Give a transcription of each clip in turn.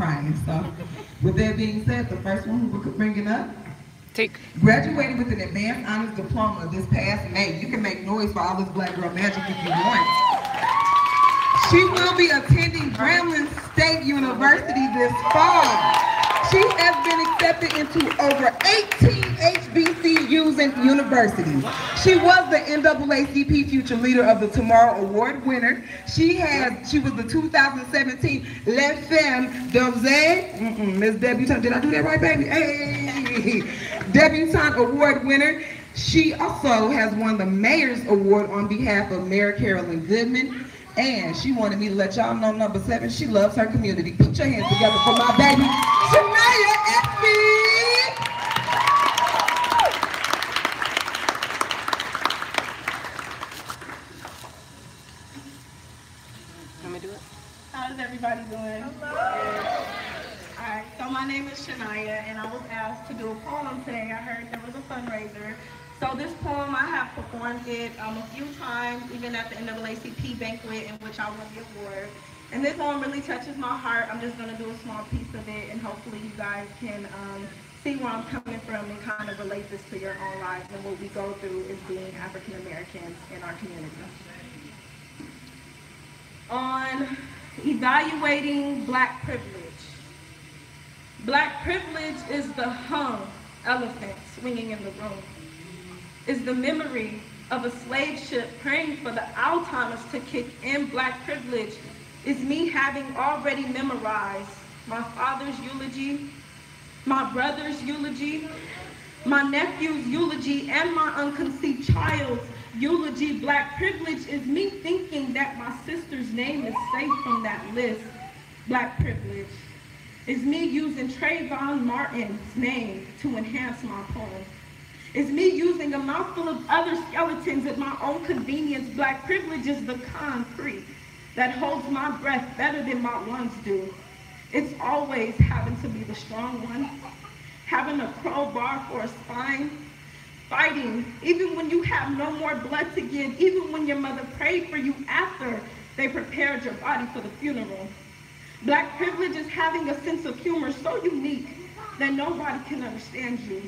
crying. So, with that being said, the first one who could bring it up. Graduated with an advanced honors diploma this past May. You can make noise for all this black girl magic if you want. She will be attending Grambling State University this fall. She has been accepted into over 18 HBCUs and universities. She was the NAACP Future Leader of the Tomorrow Award winner. She was the 2017 Les Femmes d'Objet, Miss Debutante. Did I do that right, baby? Hey, Debutante Award winner. She also has won the Mayor's Award on behalf of Mayor Carolyn Goodman. And she wanted me to let y'all know, number 7, she loves her community. Put your hands together for my baby, Shania Espy. Let me do it. How's everybody doing? Hello. Alright, so my name is Shania, and I was asked to do a poem today. I heard there was a fundraiser. So this poem, I have performed it a few times, even at the NAACP banquet in which I won the award. And this poem really touches my heart. I'm just going to do a small piece of it, and hopefully you guys can see where I'm coming from and kind of relate this to your own lives and what we go through as being African Americans in our community. On evaluating Black privilege. Black privilege is the hung elephant swinging in the room. Is the memory of a slave ship praying for the Alzheimer's to kick in. Black privilege is me having already memorized my father's eulogy, my brother's eulogy, my nephew's eulogy, and my unconceived child's eulogy. Black privilege is me thinking that my sister's name is safe from that list. Black privilege is me using Trayvon Martin's name to enhance my poem. It's me using a mouthful of other skeletons at my own convenience. Black privilege is the concrete that holds my breath better than my lungs do. It's always having to be the strong one, having a crowbar for a spine, fighting even when you have no more blood to give, even when your mother prayed for you after they prepared your body for the funeral. Black privilege is having a sense of humor so unique that nobody can understand you.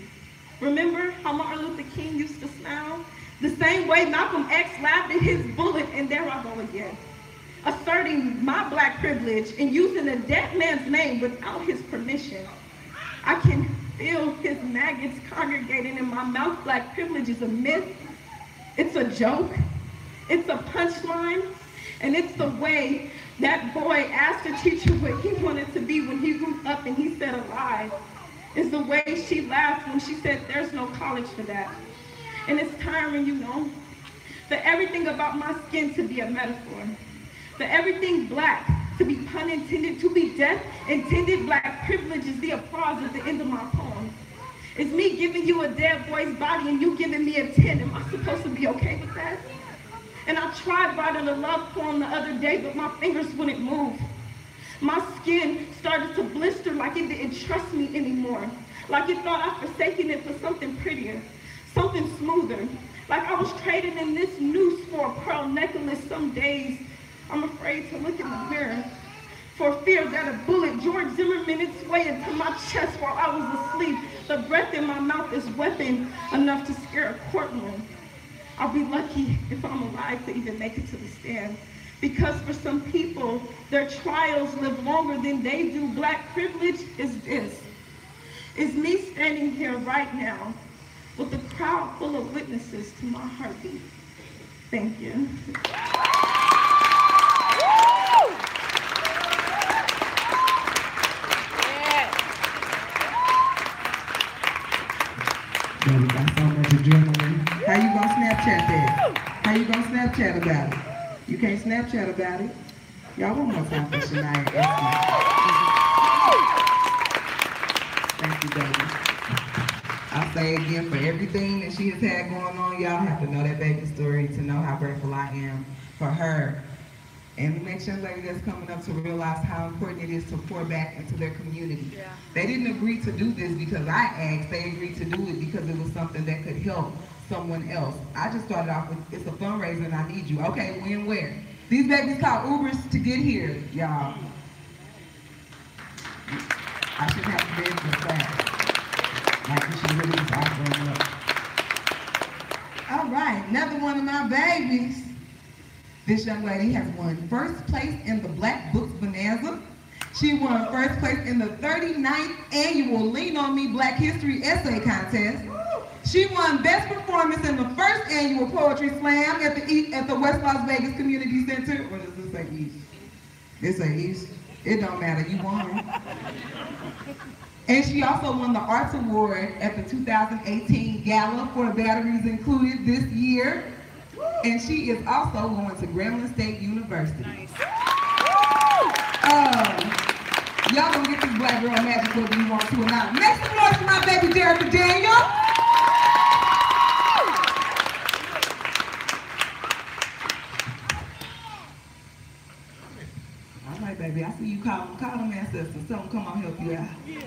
Remember how Martin Luther King used to smile? The same way Malcolm X laughed at his bullet, and there I go again. Asserting my Black privilege and using a dead man's name without his permission. I can feel his maggots congregating in my mouth. Black privilege is a myth. It's a joke. It's a punchline. And it's the way that boy asked the teacher what he wanted to be when he grew up, and he said alive. Is the way she laughed when she said there's no college for that. And it's tiring, you know, for everything about my skin to be a metaphor, for everything Black to be pun intended, to be death intended. Black privilege is the applause at the end of my poem. It's me giving you a dead boy's body and you giving me a 10. Am I supposed to be okay with that? And I tried writing a love poem the other day, but my fingers wouldn't move. My skin started to blister like it didn't trust me anymore. Like it thought I'd forsaken it for something prettier, something smoother. Like I was trading in this noose for a pearl necklace. Some days I'm afraid to look in the mirror for fear that a bullet George Zimmerman its way into my chest while I was asleep. The breath in my mouth is weapon enough to scare a courtroom. I'll be lucky if I'm alive to even make it to the stand. Because for some people, their trials live longer than they do. Black privilege is this. It's me standing here right now with a crowd full of witnesses to my heartbeat. Thank you. Baby got so much adrenaline. How you gonna Snapchat that? How you gonna Snapchat about it? You can't Snapchat about it. Y'all one more time for Shania. Thank you, baby. I'll say again, for everything that she has had going on, y'all have to know that baby's story to know how grateful I am for her. And the next young lady that's coming up to realize how important it is to pour back into their community. Yeah. They didn't agree to do this because I asked. They agreed to do it because it was something that could help someone else. I just started off with, it's a fundraiser and I need you. Okay, when, where? These babies call Ubers to get here, y'all. I shouldn't have to be able to class. Like we should really just all growing up. All right, another one of my babies. This young lady has won first place in the Black Books Bonanza. She won first place in the 39th annual Lean On Me Black History Essay Contest. She won best performance in the first annual Poetry Slam at the West Las Vegas Community Center. Or does this say East? It say East. It don't matter, you won. And she also won the Arts Award at the 2018 Gala for Batteries Included this year. And she is also going to Grambling State University. Nice. Y'all gonna get this black girl magic whether you want to or not. Make some noise for my baby Jerica Daniel. All right, baby, I see you call them ancestors. Tell them come on help you out. Yeah.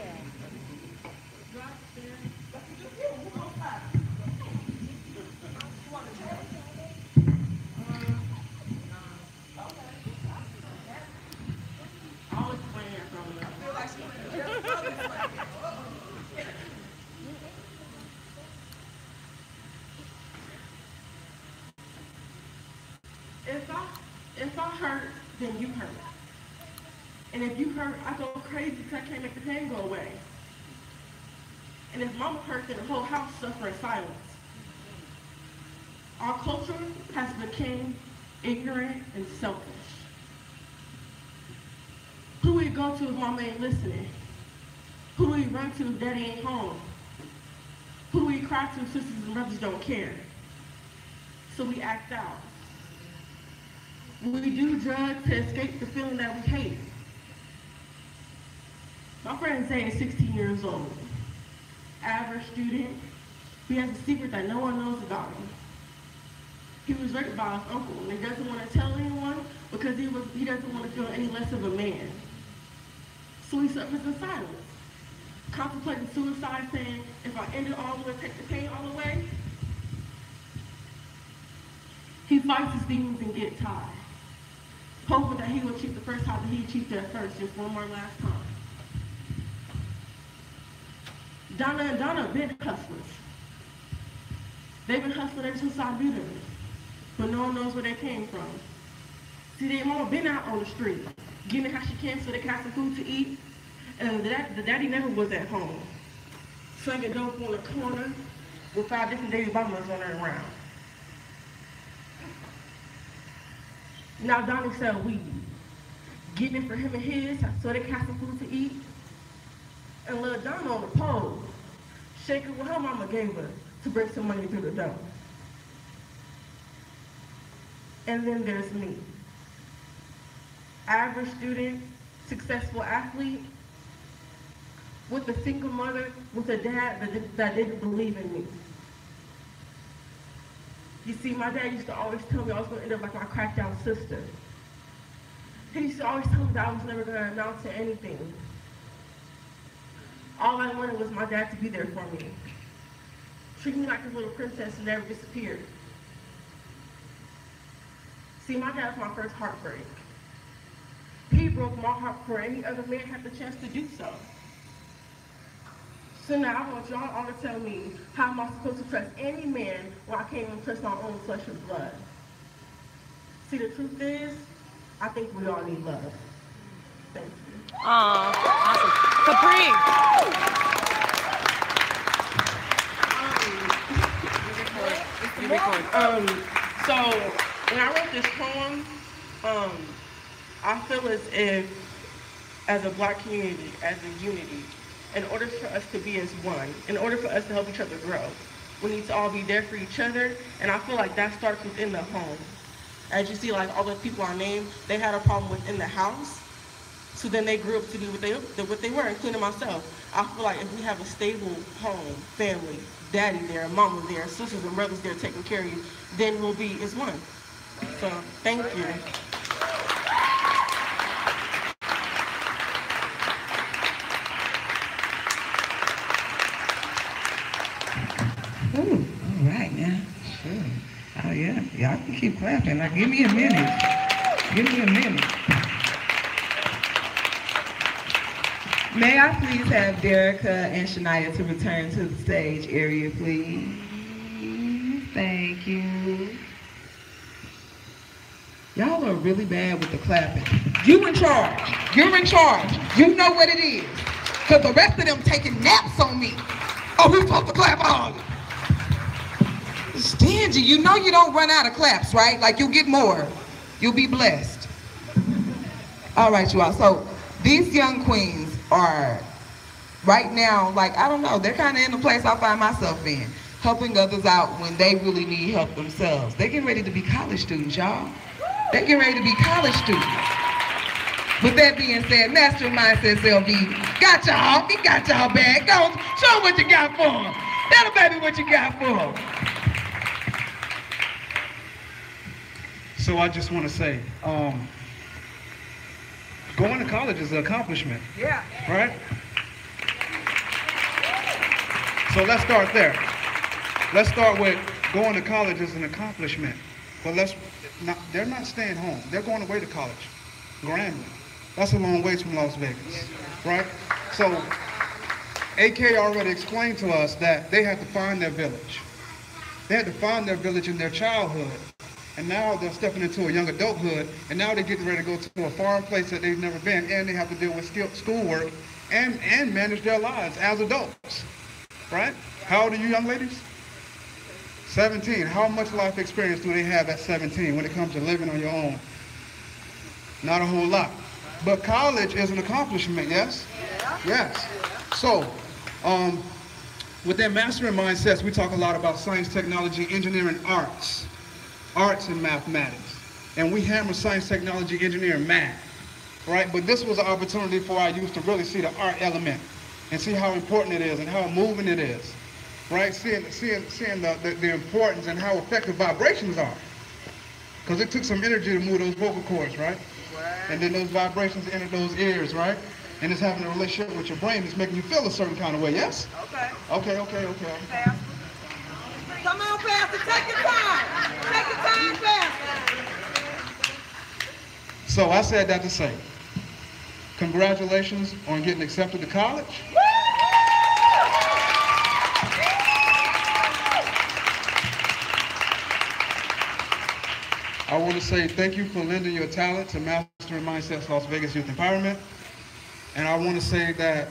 If I hurt, then you hurt. And if you hurt, I go crazy because I can't make the pain go away. And if mama hurt, then the whole house suffers in silence. Our culture has become ignorant and selfish. Who do we go to if mama ain't listening? Who do we run to if daddy ain't home? Who do we cry to if sisters and brothers don't care? So we act out. We do drugs to escape the feeling that we hate. My friend Zay is 16 years old. Average student. He has a secret that no one knows about him. He was raped by his uncle, and he doesn't want to tell anyone because he doesn't want to feel any less of a man. So he suffers in silence, contemplating suicide, saying, if I end it all, will it take the pain all away? He fights his demons and gets high, hoping that he will achieve the first high that he achieved at first, just one more last time. Donna and Donna have been hustlers. They've been hustling ever since I knew them, but no one knows where they came from. See, their mama been out on the street, getting how she can so they can have some food to eat, and the daddy never was at home. Slinging dope on the corner with 5 different baby mamas running around. Now Donnie sell weed, getting it for him and his so they can have some food to eat. And little Donna on the pole, shaking what her mama gave her to bring some money through the door. And then there's me. Average student, successful athlete, with a single mother, with a dad that didn't believe in me. You see, my dad used to always tell me I was going to end up like my crackdown sister. He used to always tell me that I was never going to amount to anything. All I wanted was my dad to be there for me. Treat me like a little princess and never disappeared. See, my dad was my first heartbreak. He broke my heart before any other man had the chance to do so. So now I want y'all all to tell me, how am I supposed to trust any man when I can't even trust my own flesh and blood? See, the truth is, I think we all need love. Thank you. Awesome. Capri. So when I wrote this poem, I feel as if, as a Black community, as a unity, in order for us to be as one, in order for us to help each other grow, we need to all be there for each other, and I feel like that starts within the home. As you see, like all the people I named, they had a problem within the house, so then they grew up to be what they were, including myself. I feel like if we have a stable home, family, daddy there, mama there, sisters and brothers there taking care of you, then we'll be as one. So, thank you. Ooh, all right now. Sure. Oh yeah, y'all can keep clapping. Now give me a minute. Give me a minute. May I please have Derica and Shania to return to the stage area, please? Thank you. Y'all are really bad with the clapping. You in charge. You're in charge. You know what it is. Because the rest of them taking naps on me. Oh, we supposed to clap on. Stingy. You know you don't run out of claps, right? Like you'll get more. You'll be blessed. All right, you all. So these young queens are right now, like, I don't know, they're kind of in the place I find myself in. Helping others out when they really need help themselves. They're getting ready to be college students, y'all. They're getting ready to be college students. With that being said, Master Mindset LV, got y'all. He got y'all back. Go, show them what you got for them. Tell them, baby, what you got for them. So I just want to say, going to college is an accomplishment. Yeah. Right? So let's start there. Let's start with going to college is an accomplishment. But they're not staying home. They're going away to college. Grambling. That's a long ways from Las Vegas. Right? So AK already explained to us that they had to find their village. They had to find their village in their childhood. And now they're stepping into a young adulthood, and now they're getting ready to go to a foreign place that they've never been, and they have to deal with schoolwork and manage their lives as adults, right? How old are you young ladies? 17. How much life experience do they have at 17 when it comes to living on your own? Not a whole lot. But college is an accomplishment, yes? Yes. So, with their mastering mindsets, we talk a lot about science, technology, engineering, arts and mathematics. And we hammer science, technology, engineering, math, right? But this was an opportunity for our youth to really see the art element and see how important it is and how moving it is, right? Seeing the importance and how effective vibrations are. Because it took some energy to move those vocal cords, right? And then those vibrations enter those ears, right? And it's having a relationship with your brain. It's making you feel a certain kind of way, yes? Okay. Okay. Come on, Pastor, take your time. Take your time, Pastor. So I said that to say, congratulations on getting accepted to college. I want to say thank you for lending your talent to Mastering Mindsets Las Vegas Youth Empowerment. And I want to say that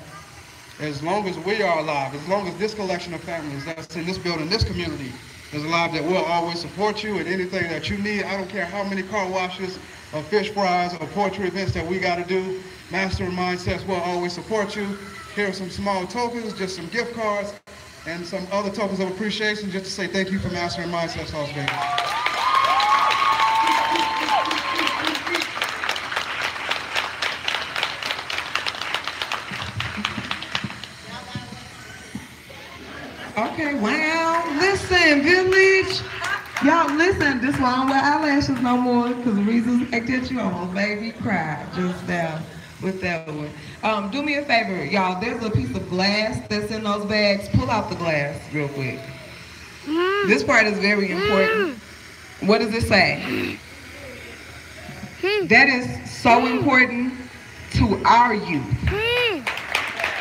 as long as we are alive, as long as this collection of families that's in this building, this community is alive, that we'll always support you in anything that you need. I don't care how many car washes or fish fries or poetry events that we got to do. Mastering Mindsets will always support you. Here are some small tokens, just some gift cards, and some other tokens of appreciation just to say thank you for Mastering Mindsets Las Vegas. Okay, wow. Listen, village. Y'all, listen. This why I don't wear eyelashes no more, because the reasons I looked at you almost made me cry just now with that one. Do me a favor, y'all. There's a piece of glass that's in those bags. Pull out the glass real quick. This part is very important. What does it say? That is so important to our youth.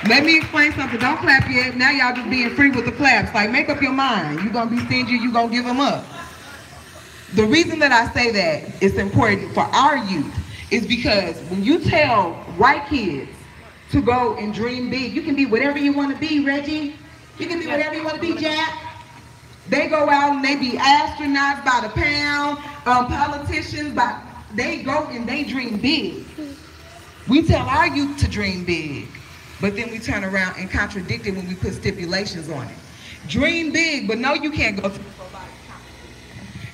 Let me explain something. Don't clap yet. Now y'all just being free with the claps. Like, make up your mind. You're going to be stingy. You're going to give them up. The reason that I say that it's important for our youth is because when you tell white kids to go and dream big, you can be whatever you want to be, Reggie. You can be whatever you want to be, Jack. They go out and they be astronauts by the pound, politicians, they go and they dream big. We tell our youth to dream big. But then we turn around and contradict it when we put stipulations on it. Dream big, but no, you can't go to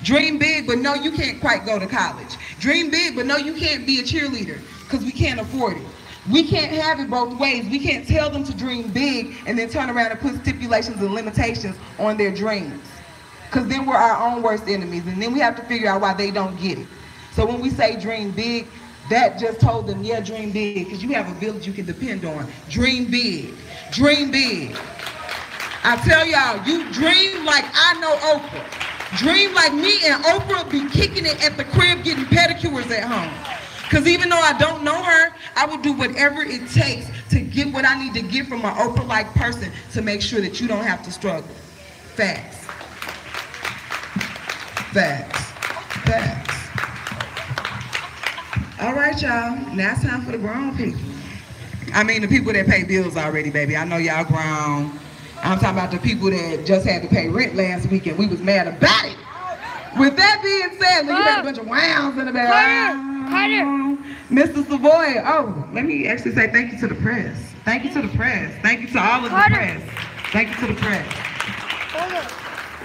Dream big, but no, you can't quite go to college. Dream big, but no, you can't be a cheerleader because we can't afford it. We can't have it both ways. We can't tell them to dream big and then turn around and put stipulations and limitations on their dreams. Because then we're our own worst enemies, and then we have to figure out why they don't get it. So when we say dream big, that just told them, yeah, dream big, because you have a village you can depend on. Dream big. Dream big. I tell y'all, you dream like I know Oprah. Dream like me and Oprah be kicking it at the crib, getting pedicures at home. Because even though I don't know her, I will do whatever it takes to get what I need to get from an Oprah-like person to make sure that you don't have to struggle. Facts. Facts. Facts. All right, y'all. Now it's time for the grown people. I mean, the people that pay bills already, baby. I know y'all grown. I'm talking about the people that just had to pay rent last week and we was mad about it. With that being said, look, you got a bunch of wows in the back. Mr. Savoy. Oh, let me actually say thank you to the press. Thank you to the press. Thank you to all of the press. Thank you to the press.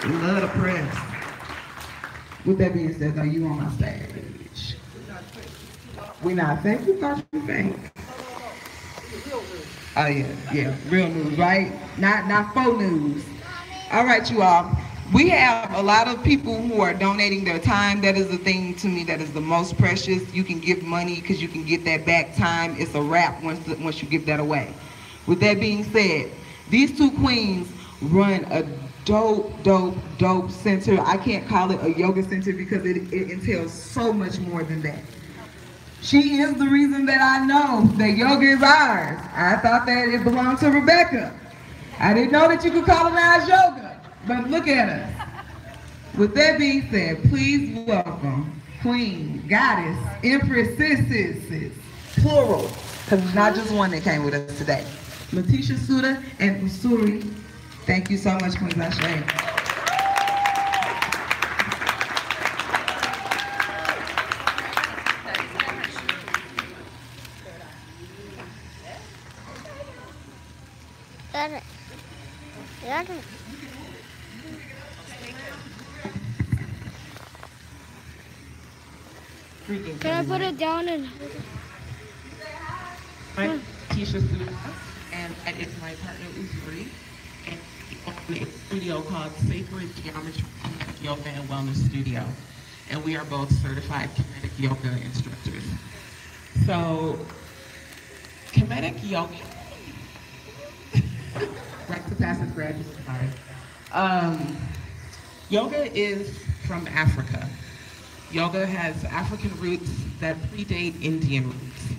We love the press. With that being said, though, you on my stage. We not fake. We thought you fake. Oh yeah, real news, right? Not faux news. All right, you all. We have a lot of people who are donating their time. That is the thing to me that is the most precious. You can give money because you can get that back. Time, it's a wrap once you give that away. With that being said, these two queens run a dope center. I can't call it a yoga center because it entails so much more than that. She is the reason that I know that yoga is ours. I thought that it belonged to Rebecca. I didn't know that you could colonize yoga, but look at us. With that being said, please welcome Queen, Goddess, Empress, Sis, plural, because it's not just one that came with us today. Letitia Suda and Usuri. Thank you so much, Queen Ashe. Can I put it down and... I'm Keisha Suda, and it's my partner Usuri, and we own a studio called Sacred Geometry Yoga and Wellness Studio, and we are both certified kinetic yoga instructors. So, kinetic yoga, right to passive graduate, sorry. Yoga is from Africa. Yoga has African roots that predate Indian roots.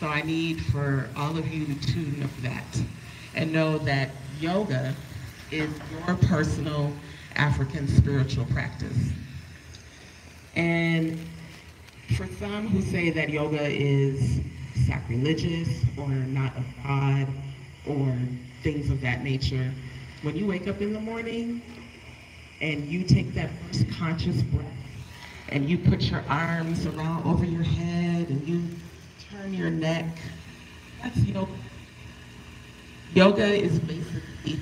So I need for all of you to know that and know that yoga is your personal African spiritual practice. And for some who say that yoga is sacrilegious or not of God or things of that nature, when you wake up in the morning and you take that first conscious breath and you put your arms around over your head and you turn your neck, that's yoga. Yoga is basically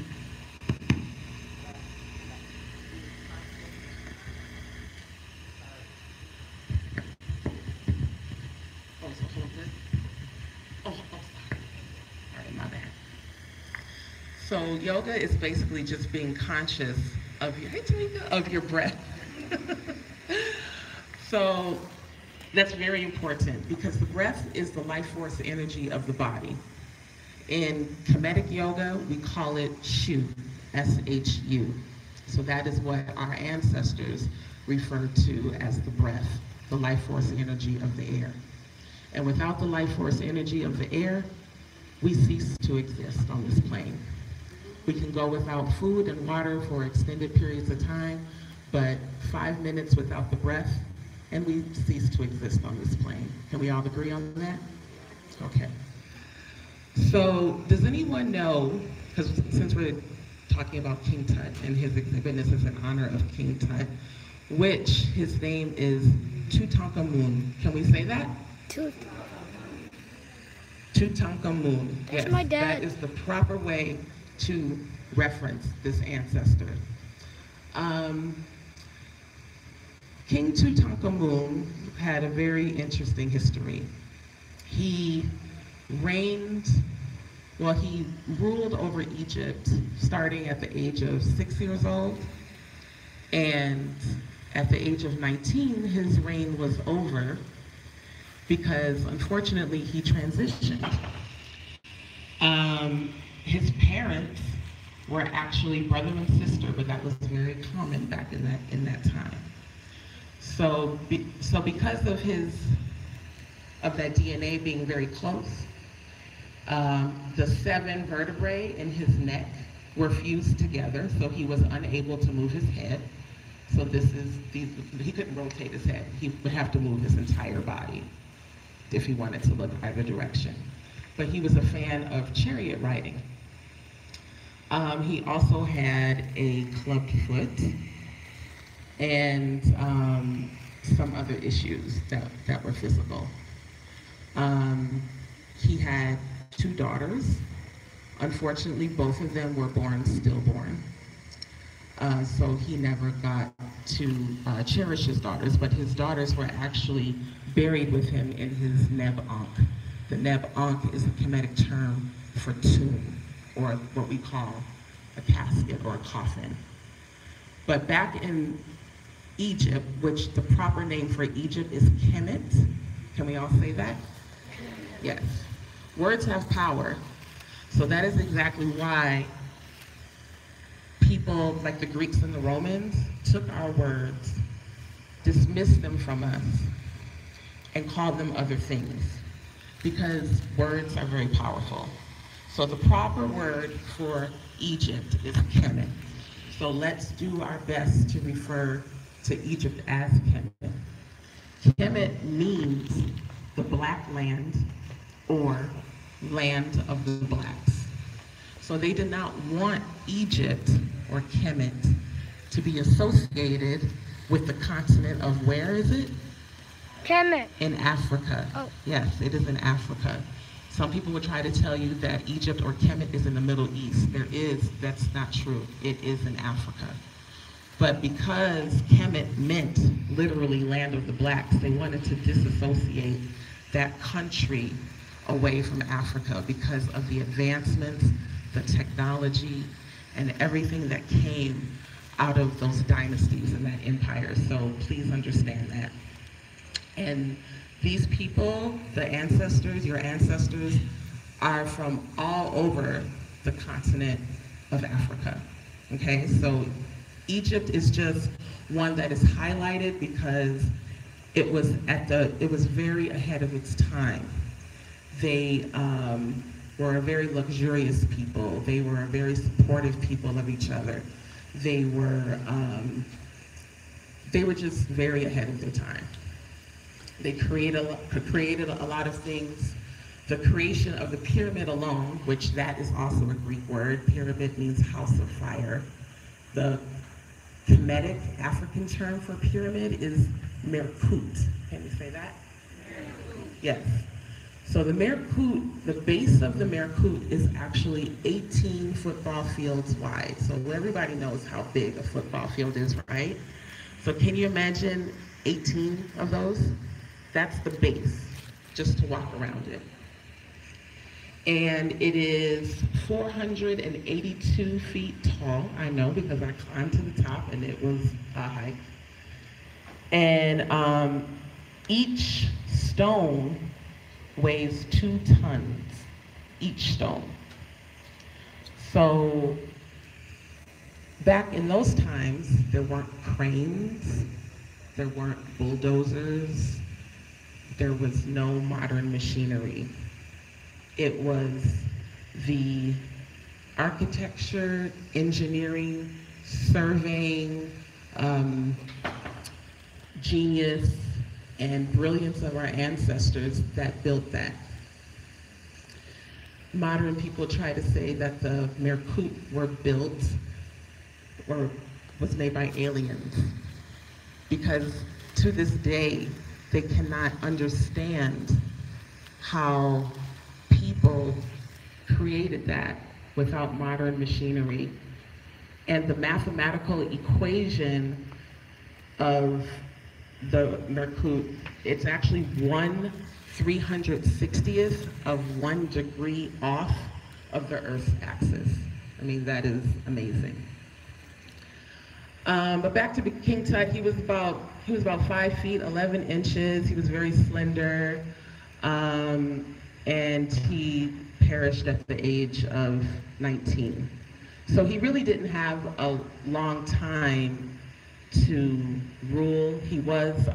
So yoga is basically just being conscious of your breath. So that's very important because the breath is the life force energy of the body. In Kemetic yoga, we call it Shu, S-H-U. So that is what our ancestors referred to as the breath, the life force energy of the air. And without the life force energy of the air, we cease to exist on this plane. We can go without food and water for extended periods of time, but 5 minutes without the breath, and we cease to exist on this plane. Can we all agree on that? Okay. So does anyone know, because since we're talking about King Tut and his exhibit, and this is in honor of King Tut, which his name is Tutankhamun. Can we say that? Tutankhamun. Yes, my dad. That is the proper way to reference this ancestor. King Tutankhamun had a very interesting history. He ruled over Egypt starting at the age of 6 years old, and at the age of 19, his reign was over because unfortunately he transitioned. His parents were actually brother and sister, but that was very common back in that time. So because of his of that DNA being very close. The 7 vertebrae in his neck were fused together, so he was unable to move his head. So he couldn't rotate his head. He would have to move his entire body if he wanted to look either direction. But he was a fan of chariot riding. He also had a clubbed foot and some other issues that were physical. He had 2 daughters. Unfortunately, both of them were born stillborn. So he never got to cherish his daughters, but his daughters were actually buried with him in his neb ankh. The neb ankh is a Kemetic term for tomb, or what we call a casket or a coffin. But back in Egypt, which the proper name for Egypt is Kemet, can we all say that? Yes. Words have power. So that is exactly why people like the Greeks and the Romans took our words, dismissed them from us, and called them other things, because words are very powerful. So the proper word for Egypt is Kemet. So let's do our best to refer to Egypt as Kemet. Kemet means the black land or land of the blacks. So they did not want Egypt or Kemet to be associated with the continent of, where is it? Kemet. In Africa. Oh. Yes, it is in Africa. Some people would try to tell you that Egypt or Kemet is in the Middle East. That's not true. It is in Africa. But because Kemet meant literally land of the blacks, they wanted to disassociate that country away from Africa because of the advancements, the technology, and everything that came out of those dynasties and that empire. So please understand that. And these people, the ancestors, your ancestors, are from all over the continent of Africa. Okay, so Egypt is just one that is highlighted because it was very ahead of its time. They were a very luxurious people. They were a very supportive people of each other. They were just very ahead of their time. They created a lot of things. The creation of the pyramid alone, which that is also a Greek word. Pyramid means house of fire. The Kemetic African term for pyramid is Merkut. Can you say that? Yes. So the Merkut, the base of the Merkut is actually 18 football fields wide. So everybody knows how big a football field is, right? So can you imagine 18 of those? That's the base, just to walk around it. And it is 482 feet tall. I know because I climbed to the top and it was a hike. And each stone weighs 2 tons, each stone. So back in those times, there weren't cranes, there weren't bulldozers, there was no modern machinery. It was the architecture, engineering, surveying, genius, and brilliance of our ancestors that built that. Modern people try to say that the Merkut were built or was made by aliens, because to this day, they cannot understand how people created that without modern machinery. And the mathematical equation of the Merkut, it's actually 1/360th of 1 degree off of the Earth's axis. I mean, that is amazing. But back to King Tut, he was about 5 feet, 11 inches. He was very slender. And he perished at the age of 19. So he really didn't have a long time to rule. He was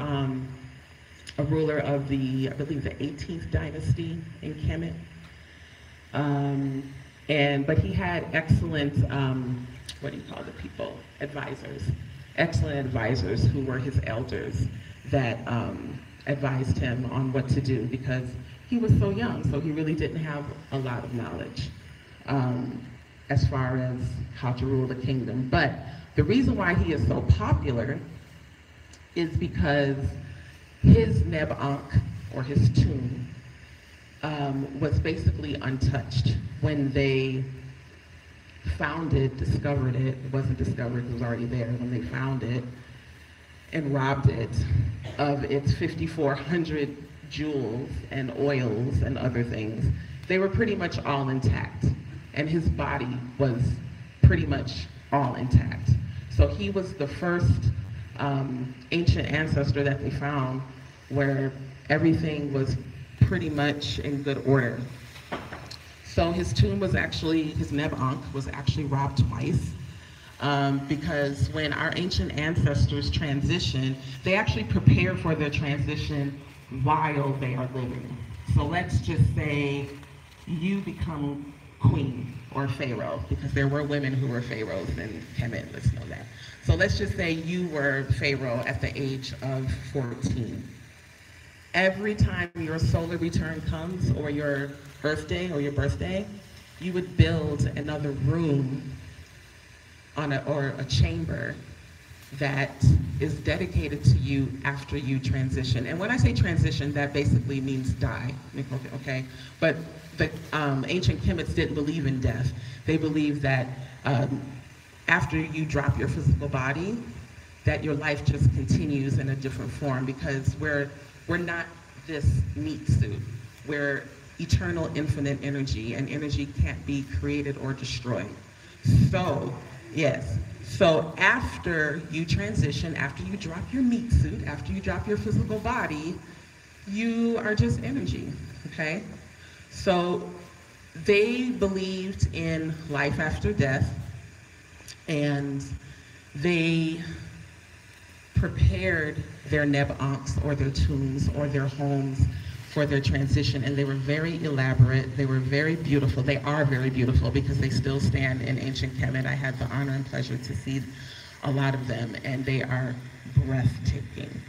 a ruler of the, I believe, the 18th dynasty in Kemet. But he had excellent, what do you call the people? Advisors. Excellent advisors who were his elders that advised him on what to do because he was so young, so he really didn't have a lot of knowledge as far as how to rule the kingdom. But the reason why he is so popular is because his Neb-Ankh, or his tomb, was basically untouched. When they found it, discovered it, it wasn't discovered, it was already there. When they found it and robbed it of its 5,400 jewels and oils and other things, they were pretty much all intact. And his body was pretty much all intact. So he was the first ancient ancestor that they found where everything was pretty much in good order. So his tomb was actually, his Neb-Ankh was actually robbed twice because when our ancient ancestors transition, they actually prepare for their transition while they are living. So let's just say you become queen or pharaoh, because there were women who were pharaohs in Kemet, let's know that. So let's just say you were pharaoh at the age of 14. Every time your solar return comes, or your birthday or your birthday, you would build another room or a chamber that is dedicated to you after you transition. And when I say transition, that basically means die, okay? But the ancient Kemets didn't believe in death. They believed that after you drop your physical body, that your life just continues in a different form, because we're not this meat suit. We're eternal, infinite energy, and energy can't be created or destroyed. So, yes. So after you transition, after you drop your meat suit, after you drop your physical body, you are just energy, okay? So they believed in life after death, and they prepared their Neb-Ankhs or their tombs or their homes for their transition, and they were very elaborate, they were very beautiful. They are very beautiful because they still stand in ancient Kemet. I had the honor and pleasure to see a lot of them, and they are breathtaking.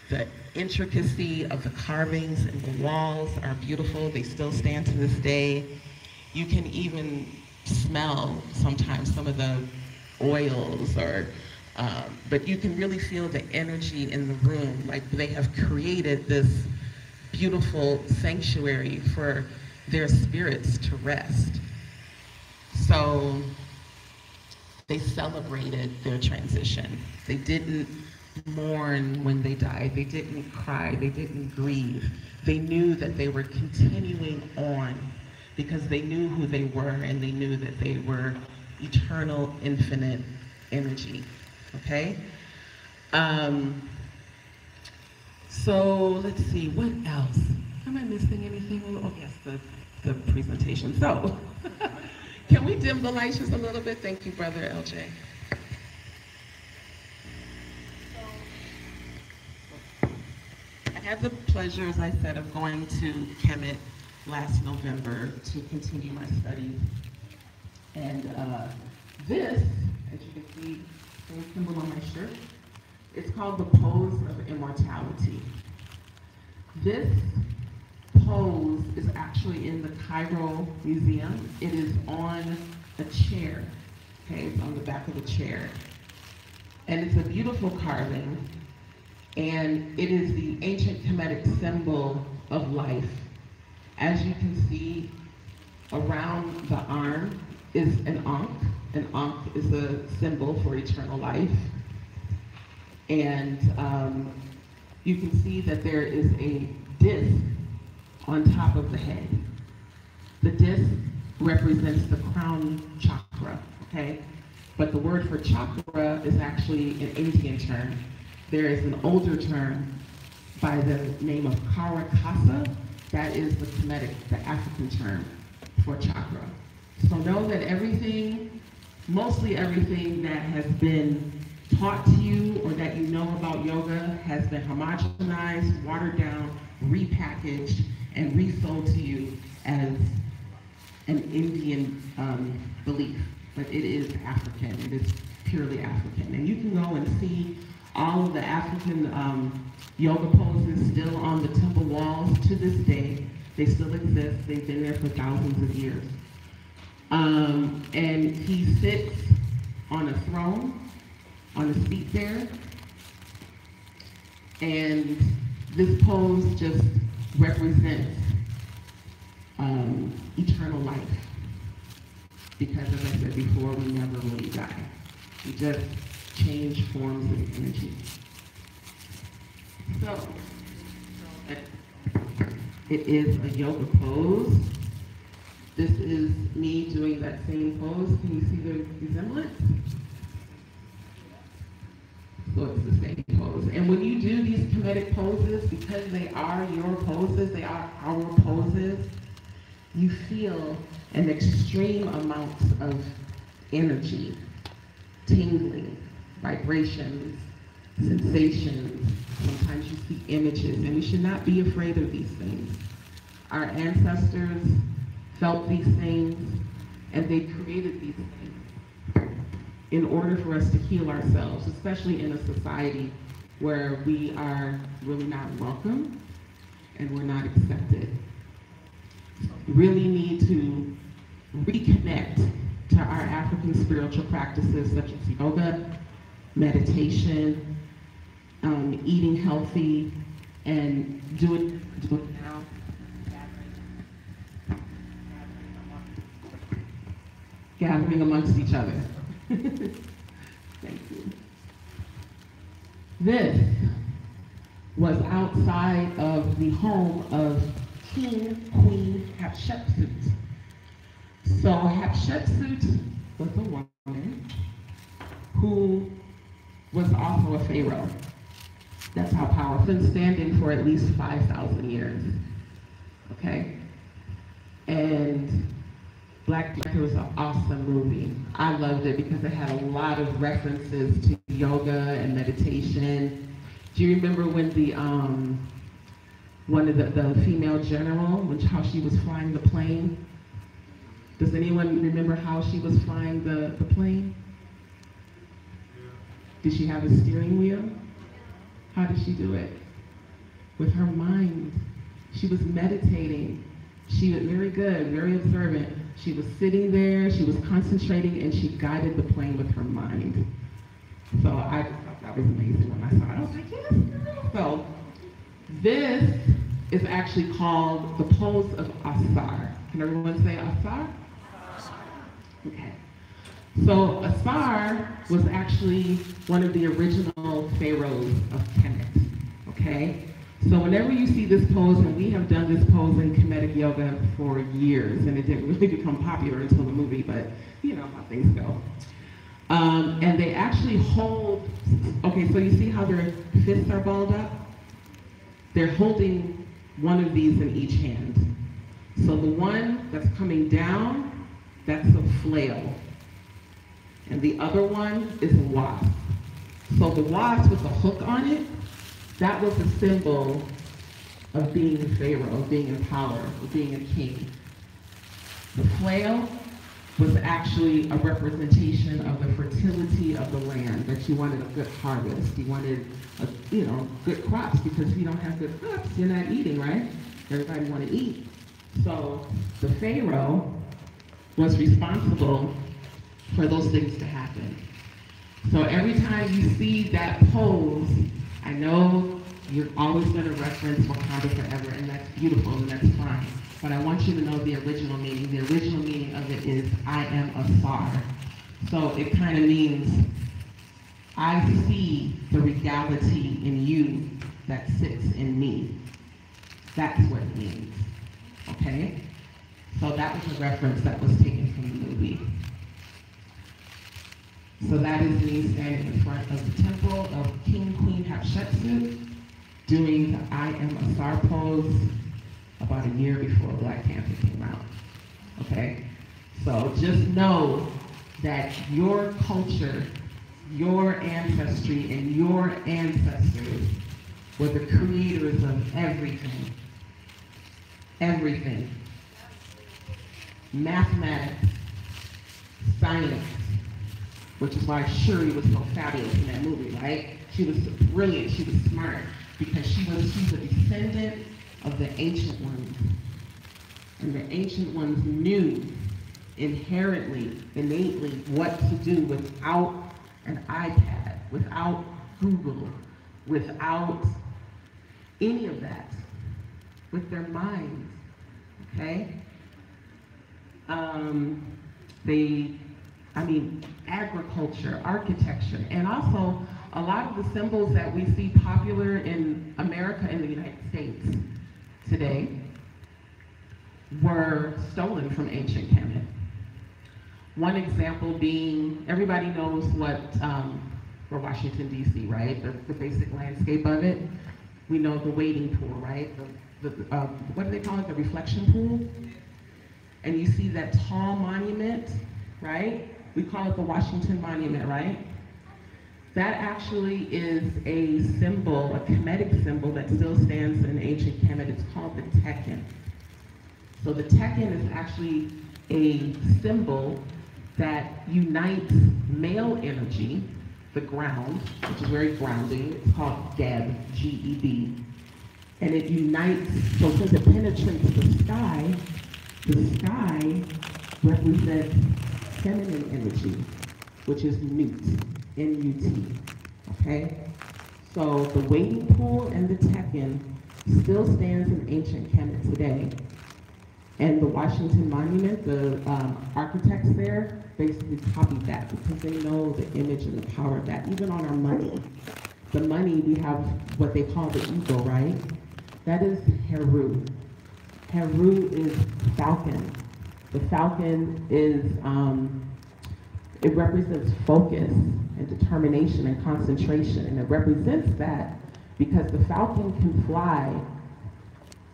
The intricacy of the carvings and the walls are beautiful. They still stand to this day. You can even smell sometimes some of the oils, but you can really feel the energy in the room. Like they have created this beautiful sanctuary for their spirits to rest. So they celebrated their transition. They didn't mourn when they died. They didn't cry. They didn't grieve. They knew that they were continuing on because they knew who they were, and they knew that they were eternal, infinite energy. Okay? So let's see, what else? Am I missing anything? Oh yes, the presentation. So, can we dim the lights just a little bit? Thank you, Brother LJ. I had the pleasure, as I said, of going to Kemet last November to continue my studies. And this, as you can see, the symbol on my shirt, it's called the pose of immortality. This pose is actually in the Cairo Museum. It is on a chair, okay? It's on the back of a chair. And it's a beautiful carving, and it is the ancient Kemetic symbol of life. As you can see, around the arm is an Ankh. An Ankh is a symbol for eternal life. And you can see that there is a disc on top of the head. The disc represents the crown chakra, okay? But the word for chakra is actually an Indian term. There is an older term by the name of Karakasa. That is the Kemetic, the African term for chakra. So know that everything, mostly everything that has been taught to you or that you know about yoga has been homogenized, watered down, repackaged, and resold to you as an Indian belief. But it is African. It is purely African. And you can go and see all of the African yoga poses still on the temple walls to this day. They still exist. They've been there for thousands of years. And he sits on a throne, on a seat there. And this pose just represents eternal life. Because as I said before, we never really die. We just change forms of energy. So, it is a yoga pose. This is me doing that same pose. Can you see the resemblance? So it's the same pose. And when you do these comedic poses, because they are your poses, they are our poses, you feel an extreme amount of energy, tingling, vibrations, sensations. Sometimes you see images, and we should not be afraid of these things. Our ancestors felt these things, and they created these things in order for us to heal ourselves, especially in a society where we are really not welcome and we're not accepted. We really need to reconnect to our African spiritual practices such as yoga, meditation, eating healthy, and do it now. Gathering amongst each other. Thank you. This was outside of the home of King Queen Hatshepsut. So Hatshepsut was a woman who was also a pharaoh. That's how powerful, been standing for at least 5,000 years. Okay? And Black Panther was an awesome movie. I loved it because it had a lot of references to yoga and meditation. Do you remember when the one of the female general, how she was flying the plane? Does anyone remember how she was flying the plane? Did she have a steering wheel? How did she do it? With her mind. She was meditating. She was very good, very observant. She was sitting there, she was concentrating, and she guided the plane with her mind. So I just thought that was amazing when I saw it. I was like, yes, girl. So this is actually called the pose of Asar. Can everyone say Asar? Okay. So Asar was actually one of the original pharaohs of Kemet, okay? So whenever you see this pose, and we have done this pose in comedic yoga for years, and it didn't really become popular until the movie, but you know how things go. And they actually hold, okay, so you see how their fists are balled up? They're holding one of these in each hand. So the one that's coming down, that's a flail. And the other one is a wasp. So the wasp with a hook on it, that was a symbol of being a pharaoh, of being in power, of being a king. The flail was actually a representation of the fertility of the land, that you wanted a good harvest. You wanted, good crops, because if you don't have good crops, you're not eating, right? Everybody want to eat. So the pharaoh was responsible for those things to happen. So every time you see that pose, I know you're always going to reference Wakanda Forever, and that's beautiful, and that's fine. But I want you to know the original meaning. The original meaning of it is, I am Asar. So it kind of means, I see the reality in you that sits in me. That's what it means, okay? So that was a reference that was taken from the movie. So that is me standing in front of the temple of King Queen Hatshepsut, doing the I am Asar pose about a year before Black Panther came out, okay? So just know that your culture your ancestry and your ancestors were the creators of everything. Everything. Mathematics, science, which is why Shuri was so fabulous in that movie, right? She was brilliant, she was smart, because she's a descendant of the ancient ones. And the ancient ones knew inherently, innately, what to do without an iPad, without Google, without any of that, with their minds, okay? Agriculture, architecture, and also a lot of the symbols that we see popular in America and the United States today were stolen from ancient Kemet. One example being, everybody knows what, for Washington, D.C., right? The basic landscape of it. We know the wading pool, right? What do they call it? The reflection pool? And you see that tall monument, right? We call it the Washington Monument, right? That actually is a symbol, a Kemetic symbol that still stands in ancient Kemet. It's called the Tekken. So the Tekken is actually a symbol that unites male energy, the ground, which is very grounding. It's called Geb, G-E-B. And it unites, so since it penetrates the sky represents feminine energy, which is Nut, N-U-T, okay? So the wading pool and the Tekken still stands in ancient Kemet today. And the Washington Monument, the architects there basically copied that because they know the image and the power of that. Even on our money, the money, we have what they call the eagle, right? That is Heru. Heru is falcon. The falcon is, it represents focus and determination and concentration. And it represents that because the falcon can fly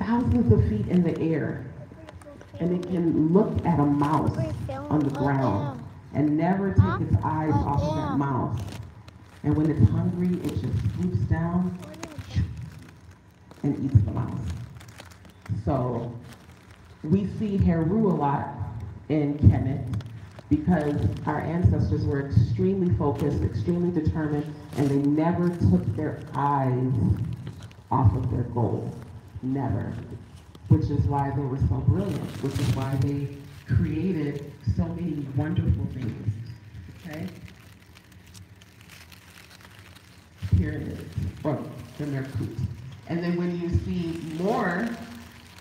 thousands of feet in the air. And it can look at a mouse on the ground and never take its eyes off of that mouse. And when it's hungry, it just swoops down and eats the mouse. So we see Heru a lot in Kemet because our ancestors were extremely focused, extremely determined, and they never took their eyes off of their goal. Never. Which is why they were so brilliant, which is why they created so many wonderful things, okay? Pyramids, or the Merkut. And then when you see more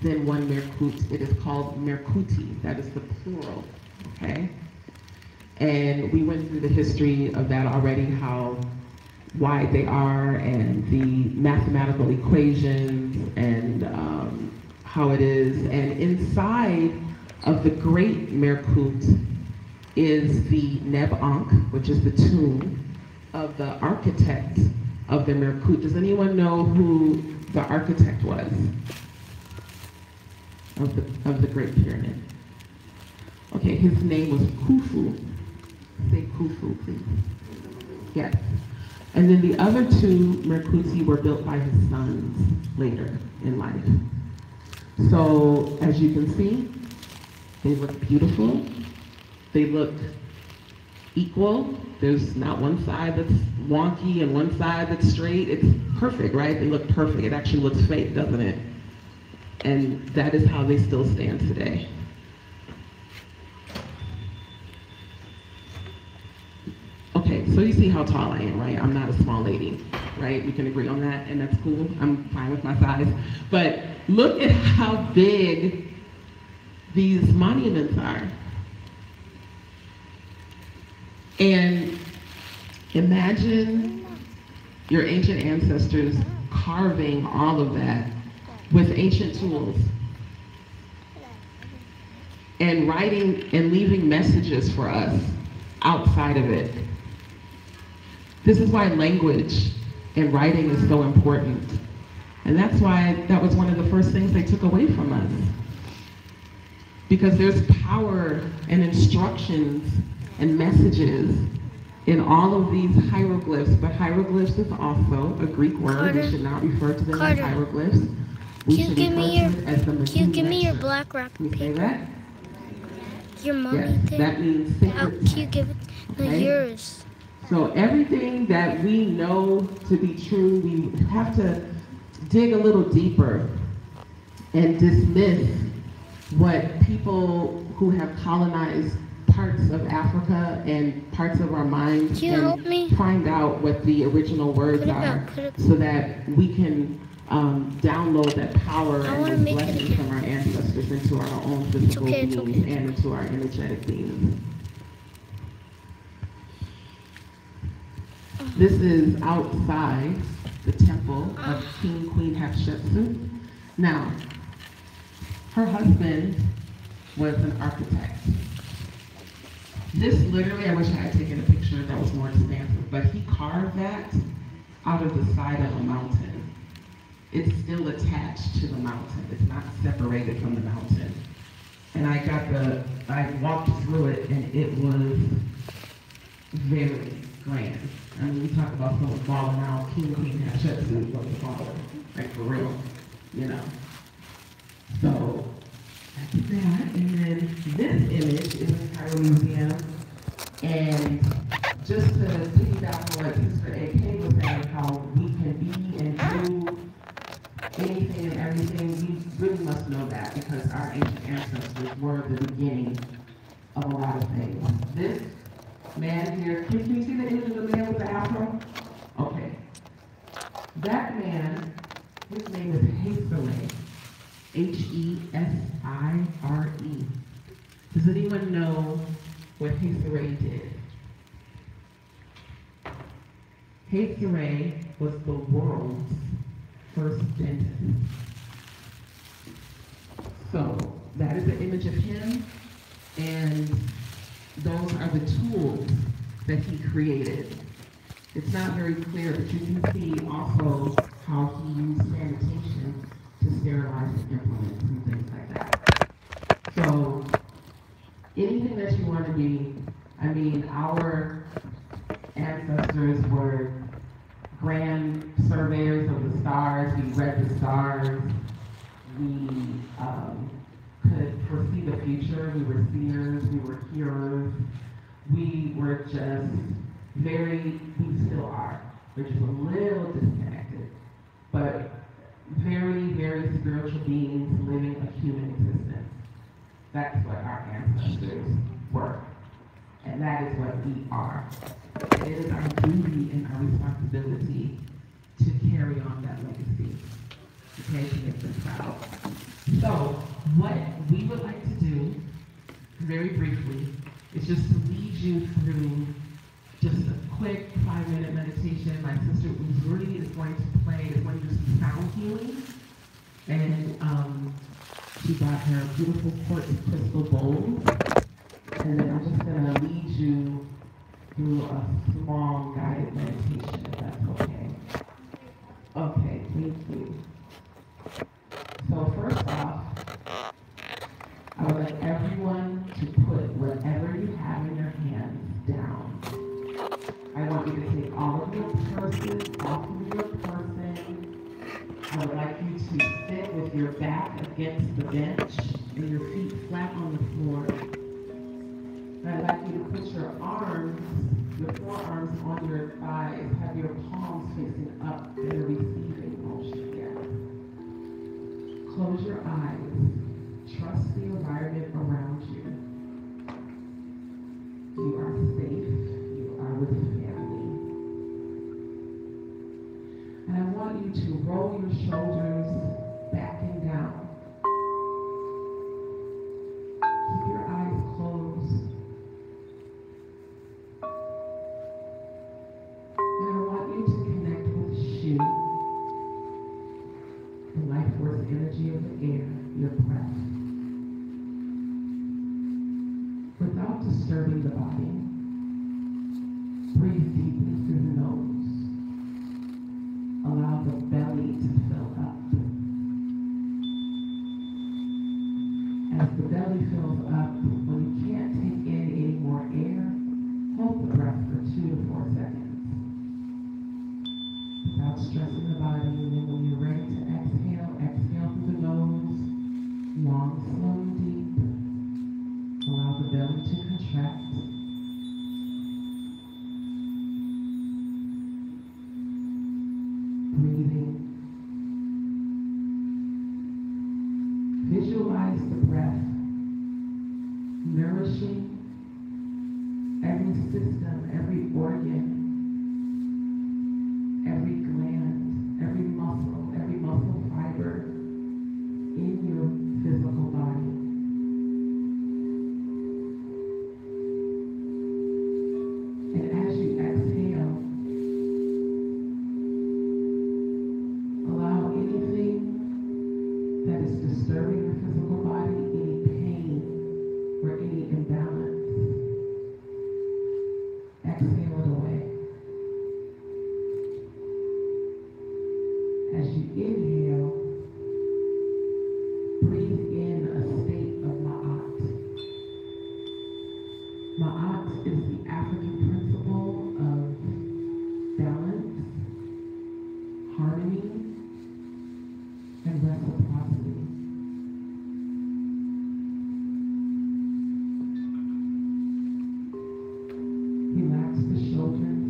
than one Merkut, it is called Merkuti, that is the plural, okay? And we went through the history of that already, how wide they are, and the mathematical equations, and how it is. And inside of the great Merkut is the Neb-Ankh, which is the tomb of the architect of the Merkut. Does anyone know who the architect was of the Great Pyramid? Okay, his name was Khufu. Say Khufu, please. Yes. And then the other two Merkuti were built by his sons later in life. So, as you can see, they look beautiful. They look equal. There's not one side that's wonky and one side that's straight. It's perfect, right? They look perfect. It actually looks fake, doesn't it? And that is how they still stand today. Okay, so you see how tall I am, right? I'm not a small lady, right? We can agree on that, and that's cool. I'm fine with my size. But look at how big these monuments are. And imagine your ancient ancestors carving all of that with ancient tools and writing and leaving messages for us outside of it. This is why language and writing is so important. And that's why that was one of the first things they took away from us. Because there's power and instructions and messages in all of these hieroglyphs, but hieroglyphs is also a Greek word. Carter, We should not refer to them Carter, as hieroglyphs. We should refer to it as the can you give me your black wrap Can you say paper? that? Your mommy Yes, thing? that means How sacred can you give it? No, Okay. yours. So everything that we know to be true, we have to dig a little deeper and dismiss what people who have colonized parts of Africa and parts of our minds Can you help me? find out what the original words Put it are back, put it so that we can download that power I wanna and make those it blessings from our ancestors into our own physical okay, it's beings okay. and into our energetic beings. This is outside the temple of King Queen Hatshepsut. Now, her husband was an architect. This literally, I wish I had taken a picture that was more expansive, but he carved that out of the side of a mountain. It's still attached to the mountain. It's not separated from the mountain. And I walked through it, and it was very grand. I mean, we talk about someone falling out. King Queen Hatshepsut was the father, like for real, you know. So that's that. And then this image is in the Cairo Museum. And just to piggyback on what Sister A.K. was saying, how we can be and do anything and everything, we really must know that because our ancient ancestors were the beginning of a lot of things. This man here, can you see the image of the man with the afro? Okay. That man, his name is Hesire, Hesire. Does anyone know what Hesire did? Hesire was the world's first dentist. So that is an image of him, and those are the tools that he created. It's not very clear, but you can see also how he used sanitation to sterilize his implements and things like that. So anything that you want to be, I mean, our ancestors were grand surveyors of the stars. We read the stars. We could foresee the future. We were seers. We were hearers. We were just we still are. We're just a little disconnected, but very, very spiritual beings living a human existence. That's what our ancestors were. And that is what we are. It is our duty and our responsibility to carry on that legacy, okay, to make them proud. So, what we would like to do, very briefly, is just to lead you through just a quick 5-minute meditation. My sister Uzuri is going to play, is going to do some sound healing. And she got her beautiful quartz crystal bowls. And then I'm just going to lead you through a small guided meditation, if that's okay. Okay, thank you. So first off, I would like everyone to put whatever you have in your hands down. I want you to take all of your purses off of your person. I would like you to sit with your back against the bench and your feet flat on the floor. And I'd like you to put your forearms on your thighs, have your palms facing up in a receiving motion here. Close your eyes. Trust the environment around you. You are safe. You are with family. And I want you to roll your shoulders back and down. Keep your eyes closed. And I want you to connect with Shu, the life force energy of the air, your breath. Without disturbing the body, breathe deeply through the nose. Allow the belly to fill up. As the belly fills up, when you can't take in any more air, hold the breath for 2 to without stressing the body. And then when you're ready to exhale, exhale through the nose, long, slow, and deep. Allow the belly to contract. Breathing. Visualize the breath nourishing every system, every organ, every gland, every muscle fiber in your physical body. And as you exhale, allow anything that is disturbing your physical body, any pain or any imbalance, exhale it away. As you inhale, breathe in a state of ma'at. Ma'at is the African principle of balance, harmony, and reciprocity. Relax the shoulders.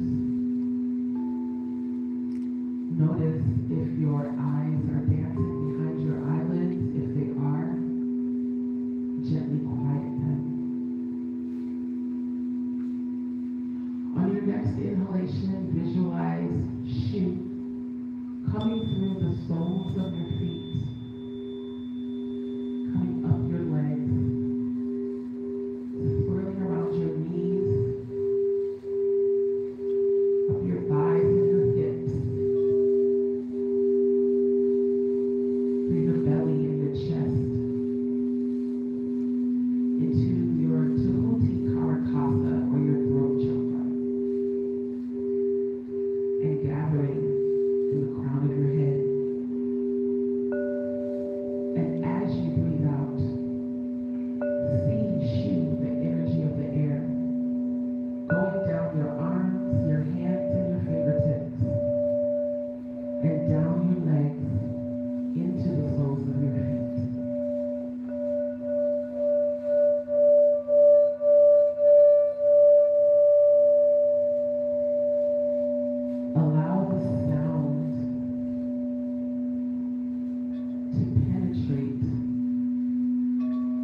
Notice if your eyes are dancing behind your eyelids. If they are, gently quiet them. On your next inhalation, visualize Shu coming through the soles of your feet, coming up your legs, swirling around your knees, up your thighs and your hips, through your belly and your chest, into your Tuhuti Karakasa or your throat chakra, and gathering in the crown of your head. And as you breathe out, see Shu, the energy of the air, going down your arms, your hands, and your fingertips, and down your legs into the soles of your feet. Allow the sound to penetrate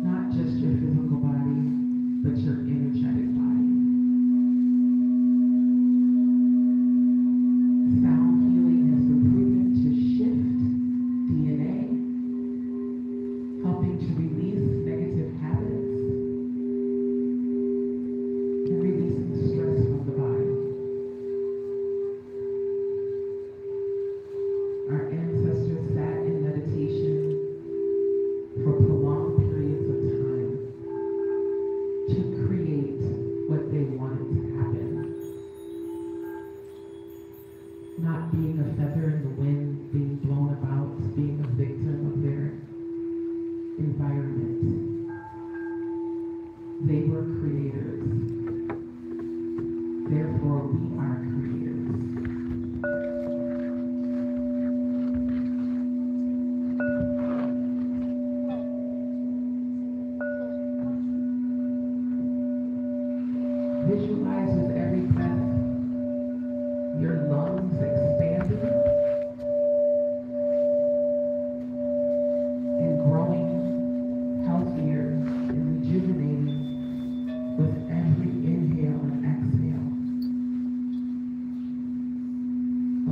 not just your physical body, but your energetic body. Sound healing has been proven to shift DNA, helping to release negative habits and releasing stress from the body. Our ancestors sat in meditation for prolonged periods of time to create what they wanted to happen. Not being a feather in the wind, being blown about, being a victim of their environment. They were creators. Therefore, we are creators. Visualize with every breath your lungs expanding and growing healthier and rejuvenating with every inhale and exhale.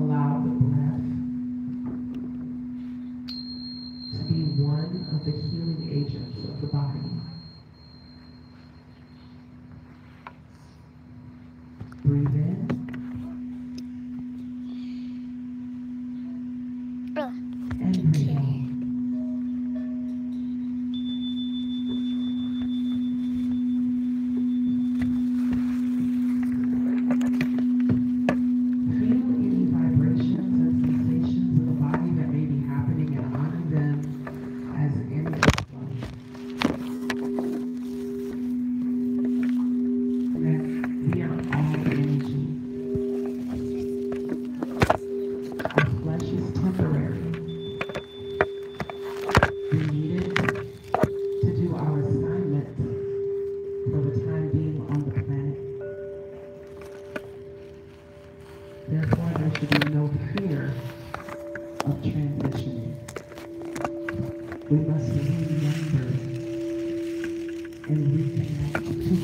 Allow the breath to be one of the healing agents of the body. Breathe in. And breathe out. Feel any vibrations and sensations of the body that may be happening and honor them as energy flow. That we are all energy.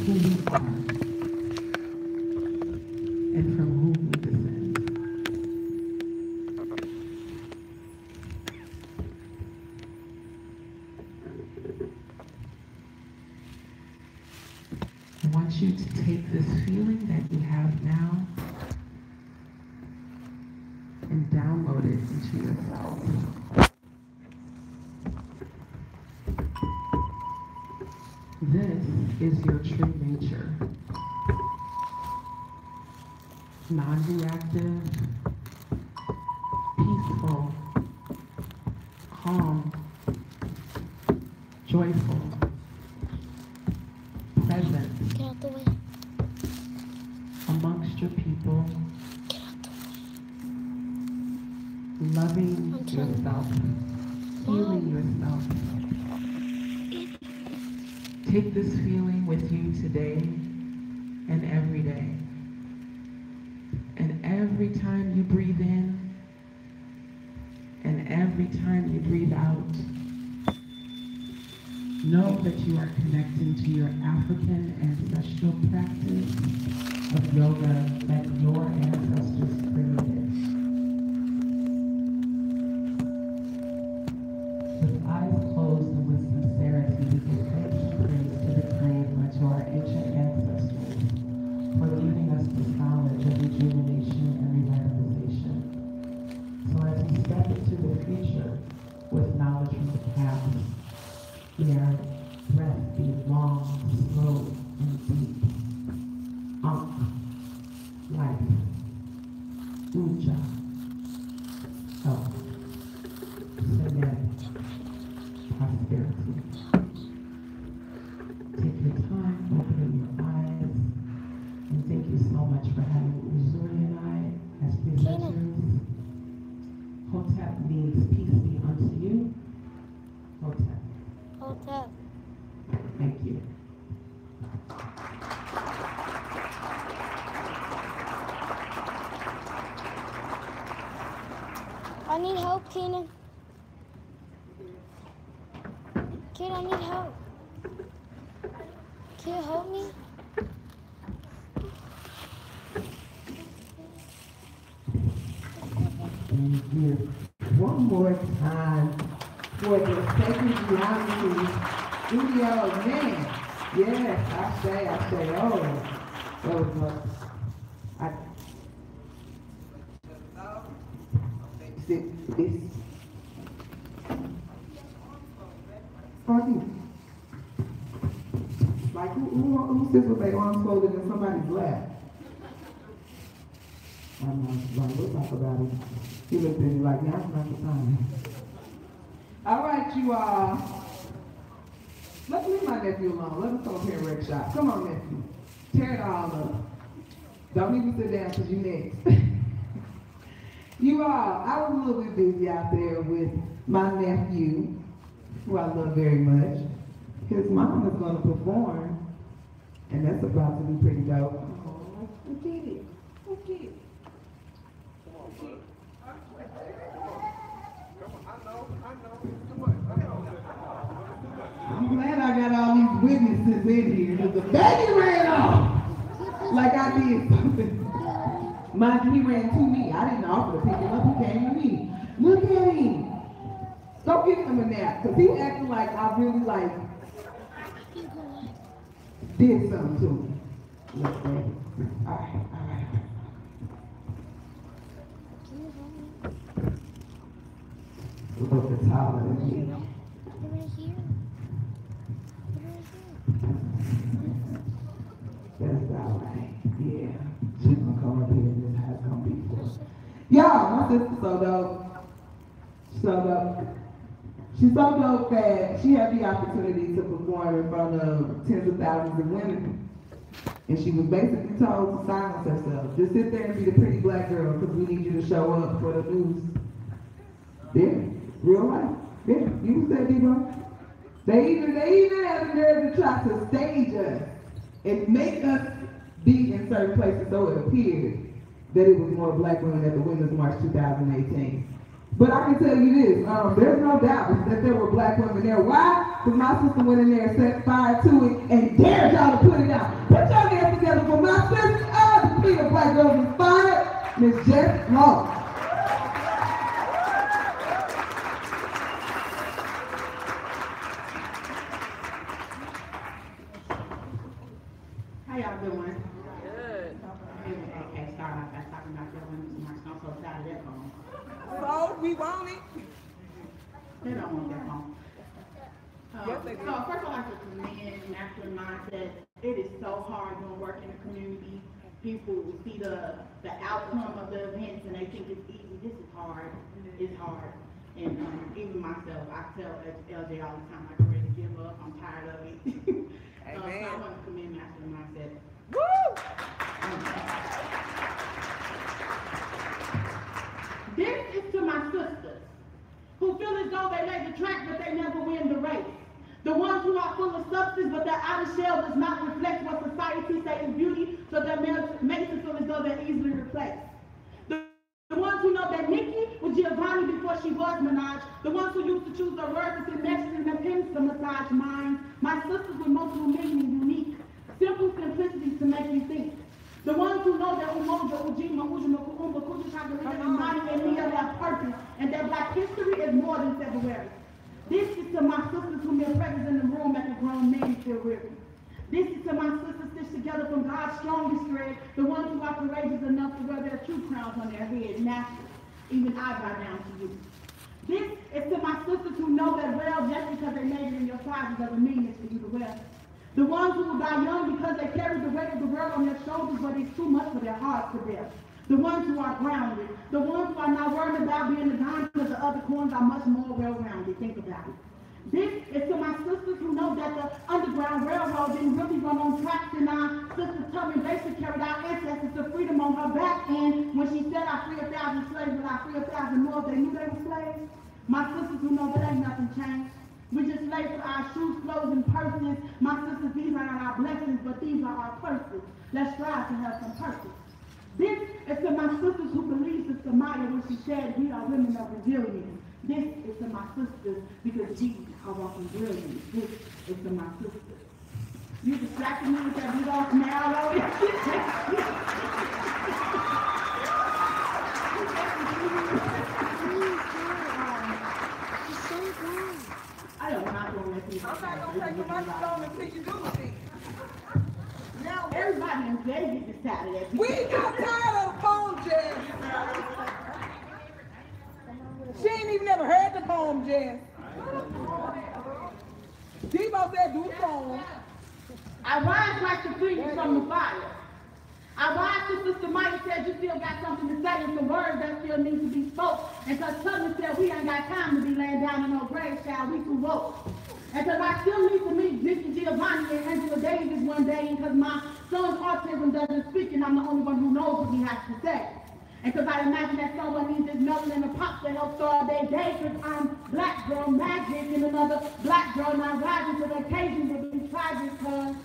who we are and from whom we descend. I want you to take this feeling that you have now and download it into yourself. This is your true nature. Non-reactive, peaceful, calm, joyful, present. Get out the way. Amongst your people. Get out the way. Loving yourself, healing yourself. Take this feeling with you today and every day. And every time you breathe in, and every time you breathe out, know that you are connecting to your African ancestral practice of yoga that your ancestors created. With eyes closed and with sincerity, we give thanks and praise to the Creator, to our ancient ancestors, for leading us this knowledge of rejuvenation and revitalization. So as we step into the future with knowledge from the past, may our breath be long, slow, and deep. Life, Uja, health, Senet, prosperity. Take your time, opening your eyes, and thank you so much for having Uzuri and I as presenters. Hotep means peace be unto you. Hotep. Hotep. Thank you. I need help, Kenan. Kid, I need help. Can you help me? Thank you. One more time for the sacred geometry studio. Man, yes, I say, oh, that was much. This. Like who sits with their arms folded in somebody's lap? I'm not like, we'll talk about it. He looked at me like, yeah, I'm not the time. All right, you all. Let's leave my nephew alone. Let him come up here and wreck shop. Come on, nephew. Tear it all up. Don't even sit down because you next. You all, I was a little bit busy out there with my nephew, who I love very much. His mom is going to perform, and that's about to be pretty dope. Oh, look at it. Look at it. I'm glad I got all these witnesses in here, because the baby ran off like I did something. Mind you, he ran to me. I didn't offer to pick him up. He came to me. Look at him. Go give him a nap, because he acting like I really did something to him. Look at him. All right. Look at taller than me. That's all right. Yeah. She's gonna come up here and this is how it's gonna be for us. Y'all, my sister's so dope. She's so dope. She's so dope that she had the opportunity to perform in front of tens of thousands of women. And she was basically told to silence herself. Just sit there and be the pretty black girl because we need you to show up for the news. Yeah, real life. Yeah, you said, Debo. They even have the nerve to try to stage us and make us be in certain places so it appeared that it was more black women at the Women's March 2018. But I can tell you this, there's no doubt that there were black women there. Why? Because my sister went in there and set fire to it and dared y'all to put it out. Put your hands together for my sister. The Queen of Black Girls Inspired, Miss Jess Long. How y'all doing? Good. Okay, start off by talking about your women's march. I'm so tired of that phone. So, we want it. They don't want that phone. So first I'd like to commend Masculine Mindset. It is so hard doing work in the community. People see the outcome of the events and they think it's easy. This is hard. It's hard. And even myself, I tell LJ all the time, I'm ready to give up. I'm tired of it. So I want to commend Masculine Mindset. Woo! This is to my sisters who feel as though they lay the track but they never win the race. The ones who are full of substance but their outer shell does not reflect what society says is beauty, so that makes it feel as though they're easily replaced. The ones who know that Nikki was Giovanni before she was Minaj. The ones who used to choose their words with messages and their pens to massage minds. My sisters with multiple meaning, unique, simple simplicity to make you think. The ones who know that Umoja, Ujima, Ujima, Kuumba, Kuchakaka, and Mani, and Nia have purpose, and that Black history is more than February. This is to my sisters who mere presence in the room make a grown man feel weary. This is to my sisters stitched together from God's strongest thread, the ones who are courageous enough to wear their true crowns on their head naturally. Even I bow down to you. This is to my sisters who know that well, just because they made it in your closet doesn't mean it's for you to wear. The ones who will die young because they carry the weight of the world on their shoulders, but it's too much for their hearts to bear. The ones who are grounded, the ones who are not worried about being the diamond because the other coins are much more well-rounded. Think about it. This is to my sisters who know that the Underground Railroad didn't really run on tracks, and our sister Tubman basically carried our ancestors to freedom on her back, and when she said I free 1,000 slaves, but I free 1,000 more, they knew they were slaves. My sisters who know that ain't nothing changed. We just slaves for our shoes, clothes, and purses. My sisters, these are not our blessings, but these are our purses. Let's strive to have some purpose. This is to my sisters who believe Sister Maya when she said we are women of resilience. This is to my sisters because we are walking brilliance. This is to my sisters. You distracted me with that big old smile over there. I am not going to let you. I'm not going to take the microphone until you do it. Now, everybody in Vegas is tired of that. We got tired of the poem jazz. She ain't even never heard the poem jazz. Debo said do a poem. I rise like the phoenix from the fire. I rise to Sister Maya said you still got something to say and some words that still need to be spoke. And because Tubman said we ain't got time to be laying down in no grave, shall we too woke. And because I still need to meet Vicky Giovanni and Angela Davis one day, and because my son's autism doesn't speak and I'm the only one who knows what he has to say. And because I imagine that someone needs this melon and a pop to help start their day, because I'm black girl magic and another black girl not rising to the occasion to be tragic, because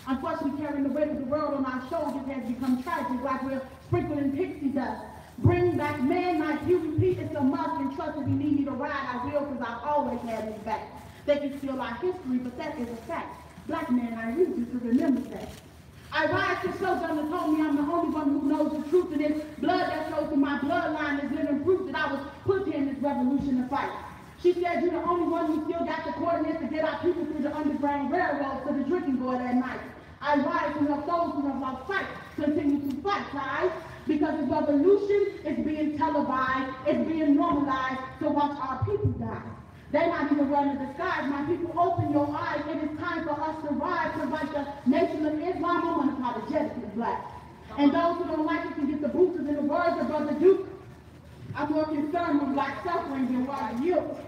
unfortunately carrying the weight of the world on our shoulders has become tragic, like we're sprinkled in pixie dust. Bring back men like you repeat, it's a must, and trust if you need me to ride, I will, because I've always had his back. They can steal our history, but that is a fact. Black men, I need you to remember that. I rise to show them that told me I'm the only one who knows the truth, and this blood that flows through my bloodline is living proof that I was put here in this revolution to fight. She said you're the only one who still got the coordinates to get our people through the Underground Railroad to the drinking board at night. I rise to help those who have lost sight continue to fight, guys, because the revolution is being televised, it's being normalized to watch our people die. They're not even running the skies. My people, open your eyes. It is time for us to rise, because like the Nation of Islam, I'm unapologetically black. And those who don't like it can get the boosters in the words of Brother Duke. I'm more concerned with black suffering than white guilt.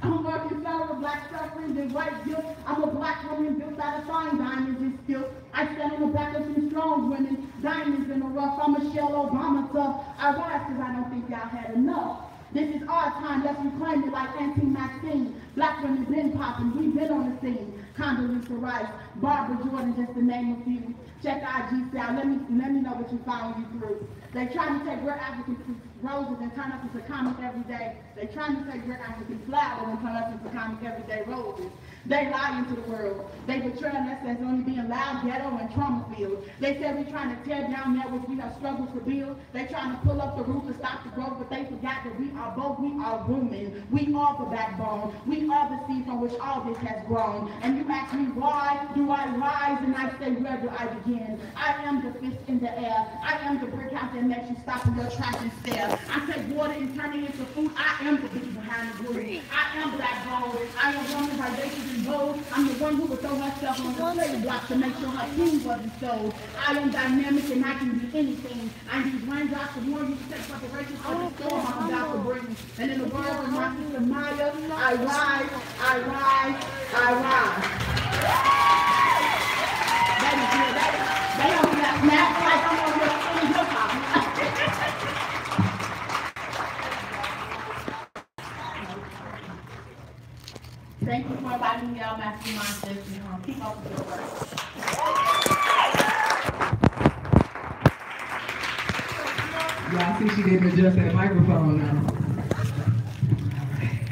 I'm more concerned with black suffering than white guilt. I'm a black woman built out of fine diamonds and skill. I stand on the back of some strong women, diamonds in the rough. I'm Michelle Obama tough. I rise because I don't think y'all had enough. This is our time, let's reclaim it like Auntie Maxine. Black women been popping, we've been on the scene. Condoleezza Rice, Barbara Jordan, just to name a few. Check IG out. Let me know what you following you through. They trying to take We're African roses and turn us into comic every day. They trying to take We're African flowers and turn us into comic everyday roses. They lie into the world. They portray us as only being loud, ghetto, and trauma-filled. They say we're trying to tear down that which we have struggled to build. They trying to pull up the roof to stop the growth, but they forgot that we are both. We are women. We are the backbone. We are the seed from which all this has grown. And you ask me, why do I rise? And I say, where do I begin? I am the fist in the air. I am the brick house that makes you stop in your tracks and stare. I take water and turn it into food. I am the beat behind the glue. I am black gold. I am woman vivacious and bold. I'm the one who would throw herself on the slave block to make sure her king wasn't sold. I am dynamic and I can be anything. I use raindrops to warn you to take preparations for the storm I'm about to bring. And in the words of my sister Maya, I rise, I rise, I rise. That is good. They don't be like snap like I'm over here singing hip hop. Thank you for allowing me out, Mastermind Sis. Keep up with your work. Y'all see she didn't adjust that microphone now.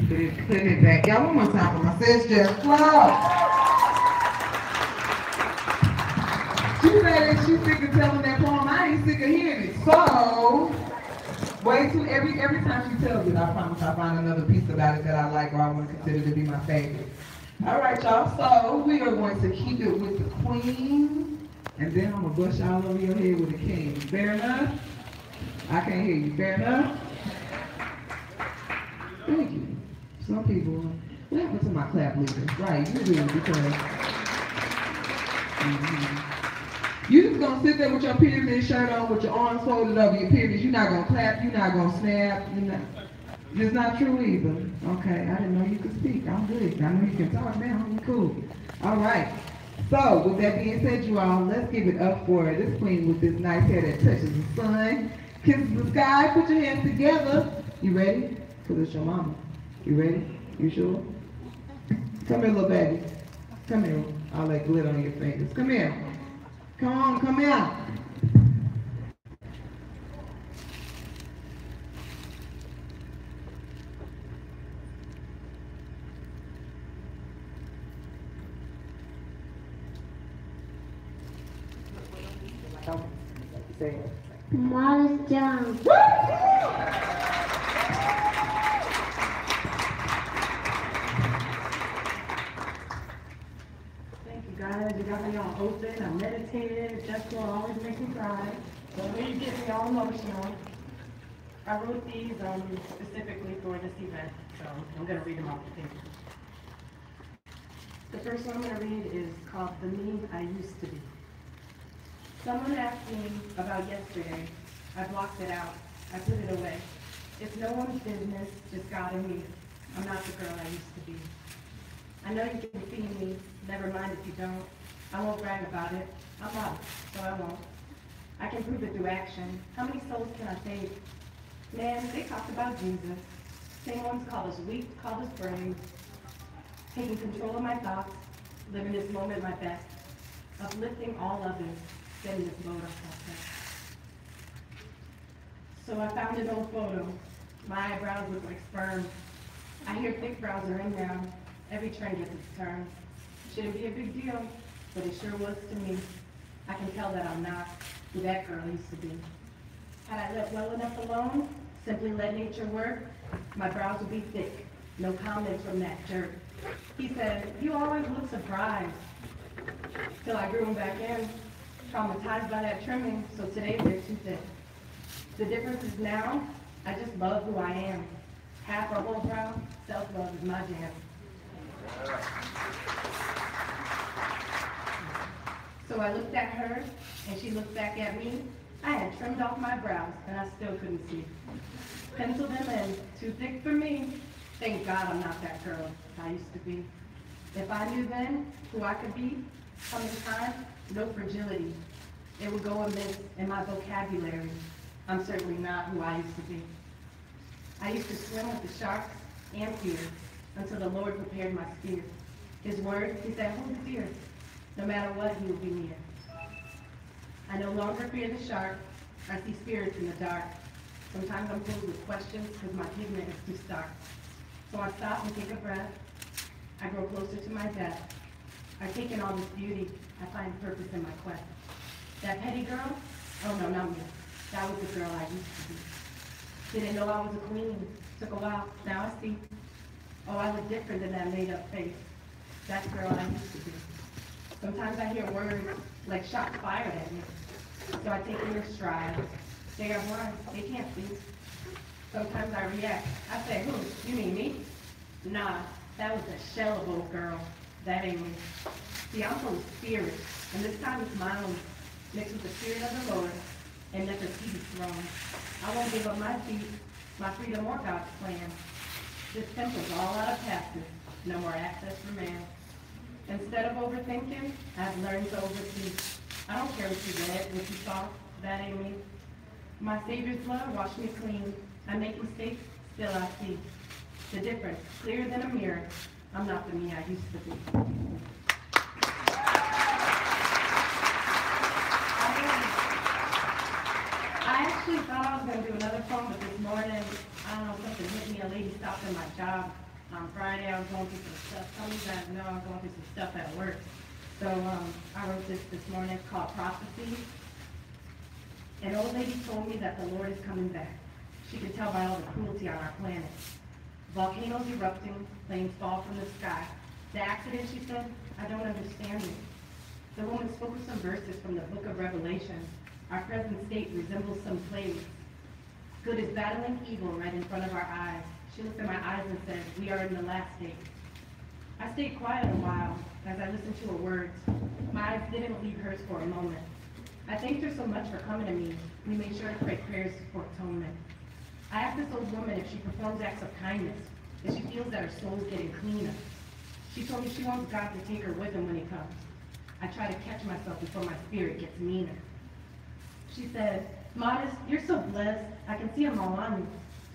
Put it back. Y'all, one more time for my sis, just flow. She said that she's sick of telling that poem. I ain't sick of hearing it. So, wait till every time she tells it, I promise I'll find another piece about it that I like or I want to consider to be my favorite. All right, y'all. So, we are going to keep it with the queen, and then I'm going to bust y'all over your head with the king. Fair enough? I can't hear you. Fair enough? Thank you. Some people, what happened to my clap leaders? Right, you do, because you just gonna sit there with your pyramid shirt on, with your arms folded over your pyramids. You're not gonna clap, you're not gonna snap, you're not. It's not true either. Okay, I didn't know you could speak. I'm good. I know you can talk now. I'm cool. All right. So, with that being said, you all, let's give it up for this queen with this nice hair that touches the sun, kisses the sky. Put your hands together. You ready? Because it's your mama. You ready? You sure? Come here, little baby. Come here. All that glitter on your fingers. Come here. Come on, come here. Say it. Modest Jones. Guys, you got me all open, I'm meditating, just will always make me cry. So when you get me all emotional, I wrote these specifically for this event, so I'm going to read them off the paper. The first one I'm going to read is called The Me I Used to Be. Someone asked me about yesterday. I blocked it out. I put it away. It's no one's business, just God and me. I'm not the girl I used to be. I know you can see me, never mind if you don't. I won't brag about it. I'm out, so I won't. I can prove it through action. How many souls can I save? Man, they talked about Jesus. Same ones called us weak, called us brave. Taking control of my thoughts, living this moment my best. Uplifting all others, setting this boat up myself. So I found an old photo. My eyebrows look like sperm. I hear thick brows are in now. Every trend gets its turn. Shouldn't be a big deal, but it sure was to me. I can tell that I'm not who that girl used to be. Had I let well enough alone, simply let nature work, my brows would be thick. No comment from that jerk. He said, you always look surprised. Till I grew them back in, traumatized by that trimming, so today they're too thick. The difference is now, I just love who I am. Half or whole brow, self-love is my jam. So I looked at her, and she looked back at me. I had trimmed off my brows, and I still couldn't see. Penciled them in, too thick for me. Thank God I'm not that girl I used to be. If I knew then who I could be, coming time, no fragility. It would go amiss in my vocabulary. I'm certainly not who I used to be. I used to swim with the sharks and fear until the Lord prepared my spear. His word, he said, hold his ear. No matter what, he will be near. I no longer fear the sharp. I see spirits in the dark. Sometimes I'm filled with questions because my pigment is too stark. So I stop and take a breath. I grow closer to my death. I take in all this beauty. I find purpose in my quest. That petty girl? Oh no, not me. That was the girl I used to be. Didn't know I was a queen. Took a while. Now I see. Oh, I look different than that made-up face. That girl I used to be. Sometimes I hear words like shots fired at me. So I take them in stride. They are blind. They can't see. Sometimes I react. I say, who? You mean me? Nah, that was a shell of old girl. That ain't me. See, I'm full of spirit, and this time it's my own, mixed with the spirit of the Lord, and let the seed throne. I won't give up my feet, my freedom or God's plan. This temple's all out of passes, no more access for man. Instead of overthinking, I've learned to oversee. I don't care what you read, what you saw, that ain't me. My Savior's blood washed me clean. I make mistakes, still I see. The difference, clearer than a mirror. I'm not the me I used to be. I actually thought I was going to do another poem, but this morning, I don't know, something hit me. A lady stopped at my job on Friday. I was going through some stuff. Some of you guys know I'm going through some stuff at work. So I wrote this morning. It's called Prophecy. An old lady told me that the Lord is coming back. She could tell by all the cruelty on our planet. Volcanoes erupting, planes fall from the sky. The accident, she said, I don't understand it. The woman spoke of some verses from the book of Revelation. Our present state resembles some plagues. Good is battling evil right in front of our eyes. She looked at my eyes and said, we are in the last state. I stayed quiet a while as I listened to her words. My eyes didn't leave hers for a moment. I thanked her so much for coming to me. We made sure to pray prayers for atonement. I asked this old woman if she performs acts of kindness, if she feels that her soul is getting cleaner. She told me she wants God to take her with him when he comes. I try to catch myself before my spirit gets meaner. She said, Modest, you're so blessed. I can see them all on you.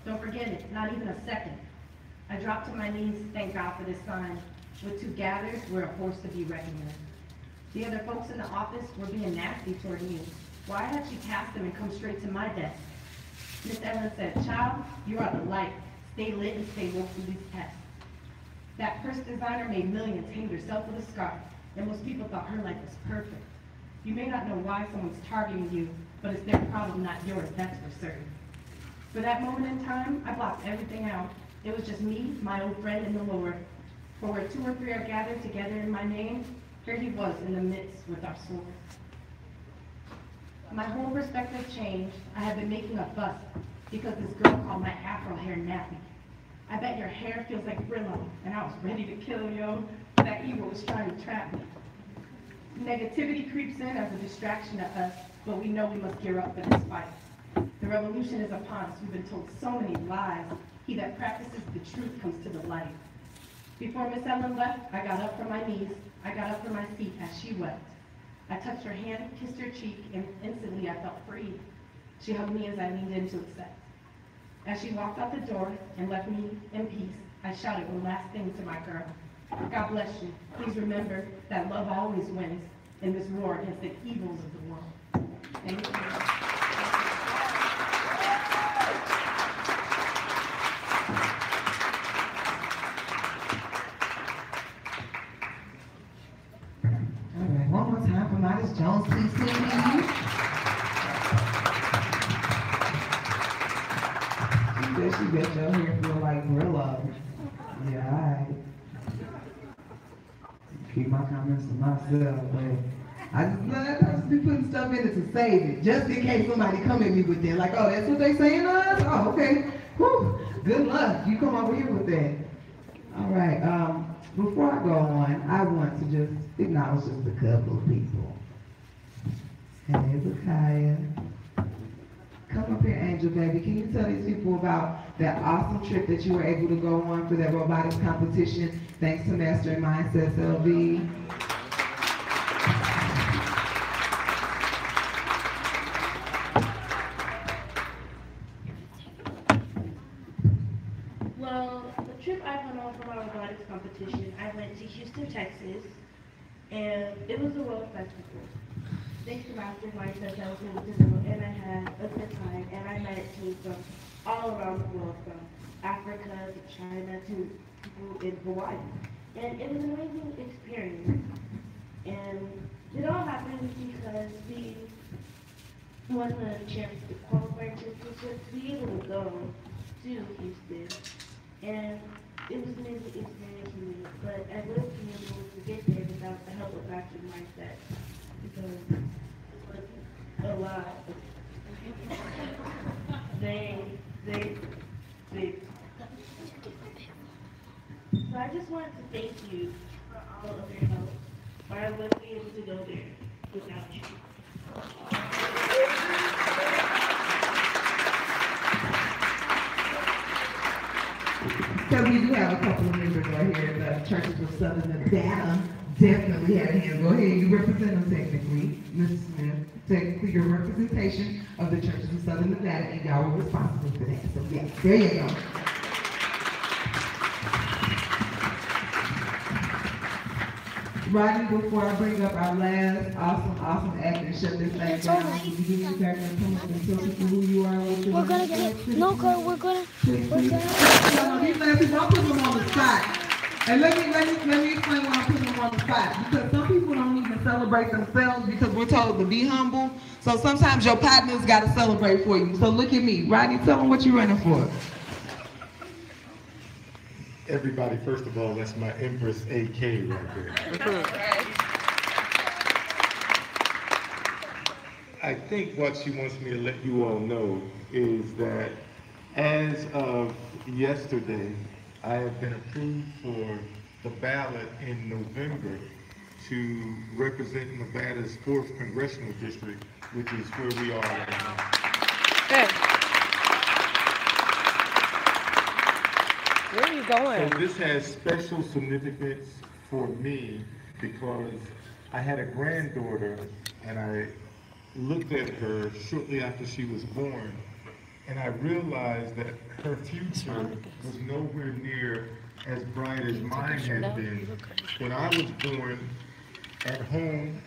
Don't forget it, not even a second. I dropped to my knees, thank God for this sign. With two gathered, we're a force to be reckoned with. The other folks in the office were being nasty toward me. Why had she cast them and come straight to my desk? Miss Evans said, child, you are the light. Stay lit and stay woke through these tests. That purse designer made millions, hanged herself with a scarf, and most people thought her life was perfect. You may not know why someone's targeting you, but it's their problem, not yours, that's for certain. For that moment in time, I blocked everything out. It was just me, my old friend, and the Lord. For where two or three are gathered together in my name, here he was in the midst with our swords. My whole perspective changed. I had been making a fuss because this girl called my afro hair nappy. I bet your hair feels like Brillo, and I was ready to kill yo. That evil was trying to trap me. Negativity creeps in as a distraction to us, but we know we must gear up for this fight. The revolution is upon us. We've been told so many lies. He that practices the truth comes to the light. Before Miss Ellen left, I got up from my knees. I got up from my seat as she wept. I touched her hand, kissed her cheek, and instantly I felt free. She hugged me as I leaned in to accept. As she walked out the door and left me in peace, I shouted one last thing to my girl. God bless you. Please remember that love always wins in this war against the evils of the world. Thank you. Modest Jones, please sing with you. She bet your hair feel like Brillo. Yeah, all right. Keep my comments to myself, but I just be putting stuff in it to save it, just in case somebody come at me with that. Like, oh, that's what they saying to us? Oh, okay. Whew. Good luck. You come over here with that. All right. Before I go on, I want to just acknowledge just a couple of people. Hey, Hezekiah. Come up here, Angel Baby. Can you tell these people about that awesome trip that you were able to go on for that robotics competition, thanks to Master and Mindsets LV? Well, the trip I went on for my robotics competition. I went to Houston, Texas, and it was a world festival. Thanks to Master Mindset, I was able to go, and I had a good time, and I met teams from all around the world, from Africa to China to people in Hawaii. And it was an amazing experience. And it all happened because we won the chance to qualify to be able to go to Houston. And it was an amazing experience for me, but I wouldn't be able to get there without the help of Master Mindset, because it was a lot. So I just wanted to thank you for all of your help, or I wouldn't be able to go there without you. So we do have a couple of members right here at the Churches of Southern Nevada. Definitely had a hand. Go ahead, you represent them technically, Mrs. Smith. Technically, your representation of the Churches of Southern Nevada, and y'all were responsible for that. So yes, there you go. Rodney, before I bring up our last awesome act and shut this thing down, will you give me back and come up and tell people who you are? We're gonna get no, girl. We're gonna. These last people, I'm putting them on the spot. And let me explain why I'm putting them on the spot. Because some people don't even celebrate themselves because we're told to be humble. So sometimes your partner's got to celebrate for you. So look at me, Rodney. Tell them what you're running for. Everybody, first of all, that's my Empress AK right there. I think what she wants me to let you all know is that as of yesterday, I have been approved for the ballot in November to represent Nevada's 4th Congressional District, which is where we are right now. Good. Where are you going? So this has special significance for me because I had a granddaughter and I looked at her shortly after she was born, and I realized that her future was nowhere near as bright as mine had been. When I was born at home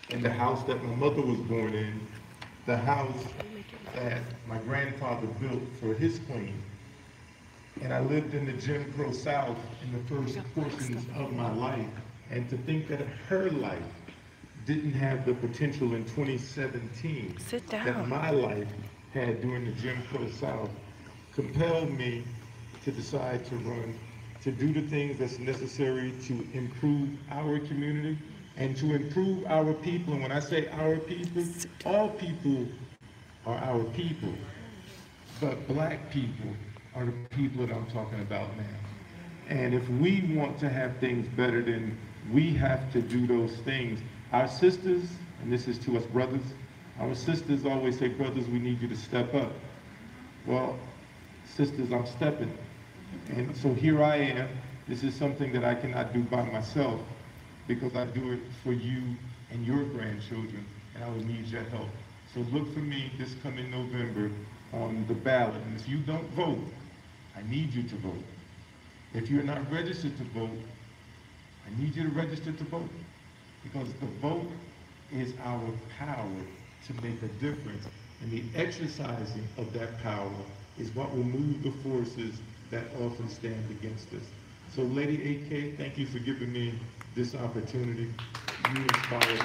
in the house that my mother was born in, the house that my grandfather built for his queen, and I lived in the Jim Crow South in the first portions of my life, and to think that her life didn't have the potential in 2017 that my life had during the Jim Crow South compelled me to decide to run, to do the things that's necessary to improve our community and to improve our people. And when I say our people, all people are our people, but black people are the people that I'm talking about now. And if we want to have things better, then we have to do those things. Our sisters, and this is to us brothers, our sisters always say, brothers, we need you to step up. Well, sisters, I'm stepping. And so here I am. This is something that I cannot do by myself because I do it for you and your grandchildren, and I will need your help. So look for me this coming November on the ballot. And if you don't vote, I need you to vote. If you're not registered to vote, I need you to register to vote, because the vote is our power to make a difference, and the exercising of that power is what will move the forces that often stand against us. So Lady AK, thank you for giving me this opportunity. You inspire me.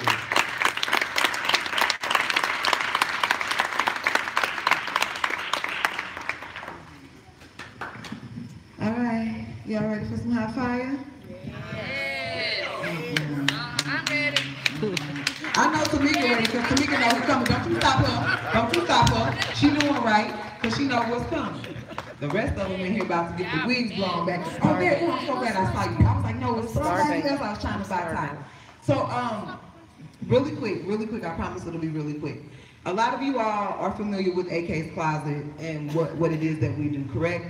All right, y'all ready for some hot fire? I'm ready. I know Tamika ready, because Tamika knows what's coming. Don't you stop her. Don't you stop her. She doing right, because she knows what's coming. The rest of them in here about to get the wigs blown back. Oh, there, oh, I'm so glad I saw you. I was like, no, it's somebody else. I was trying to buy time. So, really quick, I promise it'll be really quick. A lot of you all are familiar with AK's Closet and what it is that we do, correct?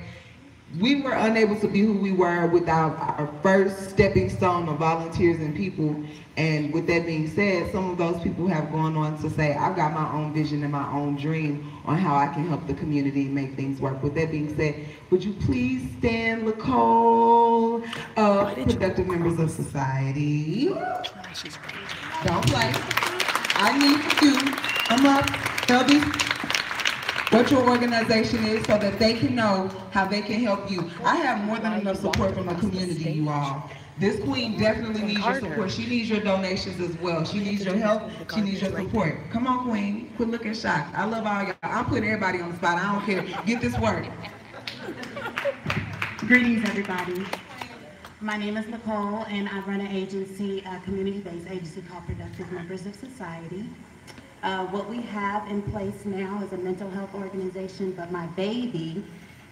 we were unable to be who we were without our first stepping stone of volunteers and people. And with that being said, some of those people have gone on to say, I've got my own vision and my own dream on how I can help the community make things work. With that being said, would you please stand, Nicole, productive members of society. Don't play. I need you. Come up, tell these what your organization is so that they can know how they can help you. I have more than enough support from the community, you all. This queen definitely needs your support. She needs your donations as well. She needs your help. She needs your support. Come on, queen. Quit looking shocked. I love all y'all. I'm putting everybody on the spot. I don't care. Get this work. Greetings, everybody. My name is Nicole, and I run an agency, a community-based agency called Productive Members of Society. What we have in place now is a mental health organization, but my baby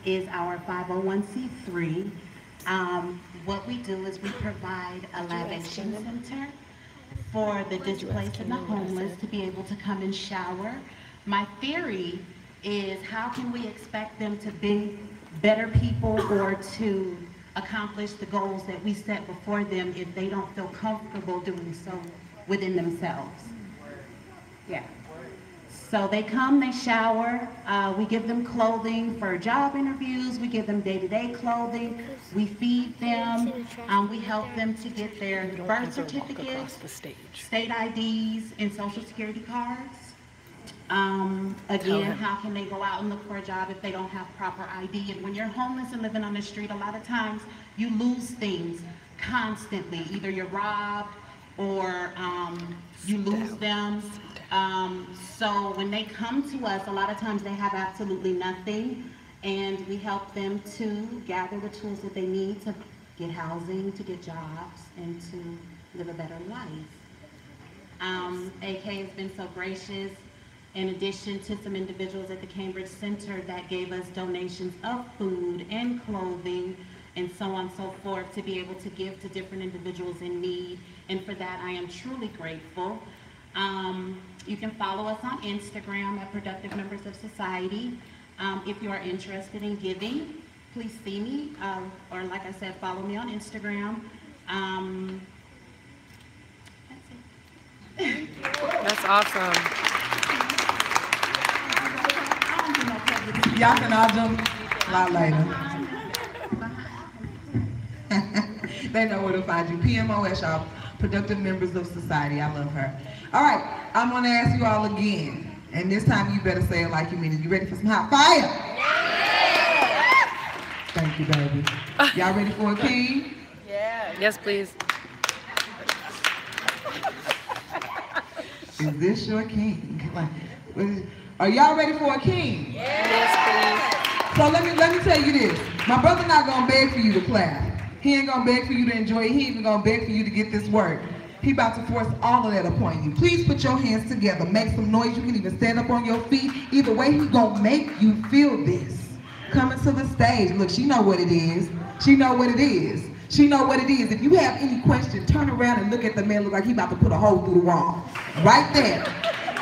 is our 501c3. What we do is we provide a libation center for the displaced and the homeless to be able to come and shower. My theory is, how can we expect them to be better people or to accomplish the goals that we set before them if they don't feel comfortable doing so within themselves? Yeah. So they come, they shower, we give them clothing for job interviews, we give them day-to-day clothing, we feed them, we help them to get their birth certificates, state IDs, and social security cards. Again, how can they go out and look for a job if they don't have proper ID? And when you're homeless and living on the street, a lot of times you lose things constantly. Either you're robbed or you lose them. So when they come to us, a lot of times they have absolutely nothing, and we help them to gather the tools that they need to get housing, to get jobs, and to live a better life. AK has been so gracious, in addition to some individuals at the Cambridge Center that gave us donations of food and clothing and so on and so forth to be able to give to different individuals in need. And for that, I am truly grateful. You can follow us on Instagram at Productive Members of Society. If you are interested in giving, please see me, or like I said, follow me on Instagram. That's it. That's awesome. Y'all can all jump a lot later. They know where to find you. PMOS, y'all. Productive Members of Society. I love her. All right, I'm going to ask you all again. And this time you better say it like you mean it. You ready for some hot fire? Yeah. Thank you, baby. Y'all ready for a king? Yeah. Yes, please. Is this your king? Are y'all ready for a king? Yes, please. So let me tell you this. My brother not gonna beg for you to clap. He ain't gonna beg for you to enjoy it. He ain't even gonna beg for you to get this work. He about to force all of that upon you. Please put your hands together. Make some noise. You can even stand up on your feet. Either way, he gonna make you feel this. Coming to the stage. Look, she know what it is. She know what it is. She know what it is. If you have any question, turn around and look at the man. Look like he about to put a hole through the wall. Right there.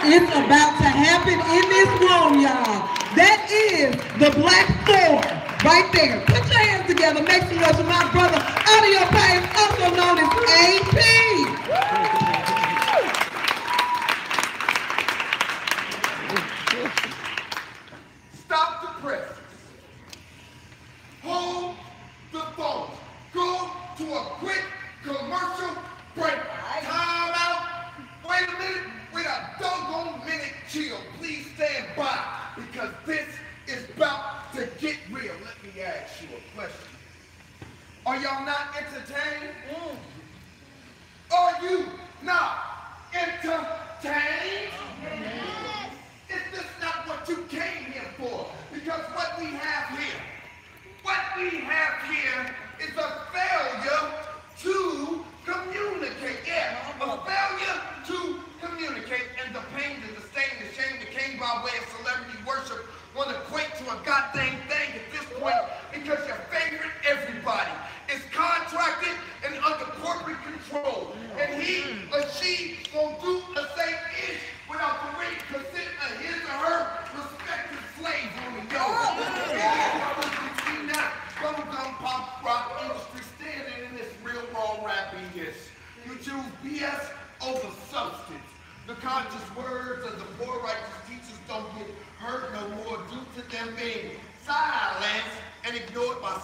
It's about to happen in this room, y'all. That is the Black Thor. Right there. Put your hands together. Make some noise for my brother, Audio Page, also known as AP. Stop the press. Hold the phone. Go to a quick commercial break. Time out. Wait a minute. Wait a doggone minute. Chill. Please stand by, because this is about to get real. Let me ask you a question. Are y'all not entertained? Are you not entertained? Yes. Is this not what you came here for? Because what we have here is a failure to communicate. Yeah, a failure to communicate, and the pain, and the stain, the shame that came by way of celebrity worship want to equate to a goddamn thing at this point, because your favorite everybody is contracted and under corporate control, and he or she won't do a same ish without the rate consent of his or her respective slaves on the go. Yeah, see now, go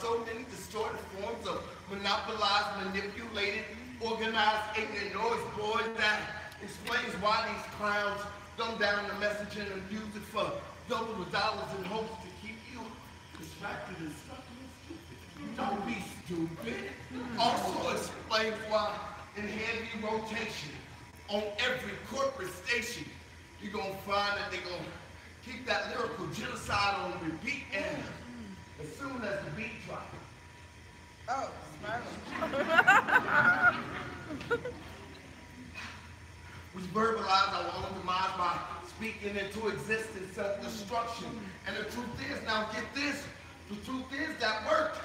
so many distorted forms of monopolized, manipulated, organized, ignorant noise boys that explains why these clowns dumb down the messaging and use it for double the dollars in hopes to keep you distracted and stuck and stupid. Don't be stupid. Also explains why in heavy rotation on every corporate station, you're going to find that they're going to keep that lyrical genocide on repeat, and as soon as the beat drops, oh, we verbalize our own demise by speaking into existence self-destruction. And the truth is, now get this, the truth is that worked.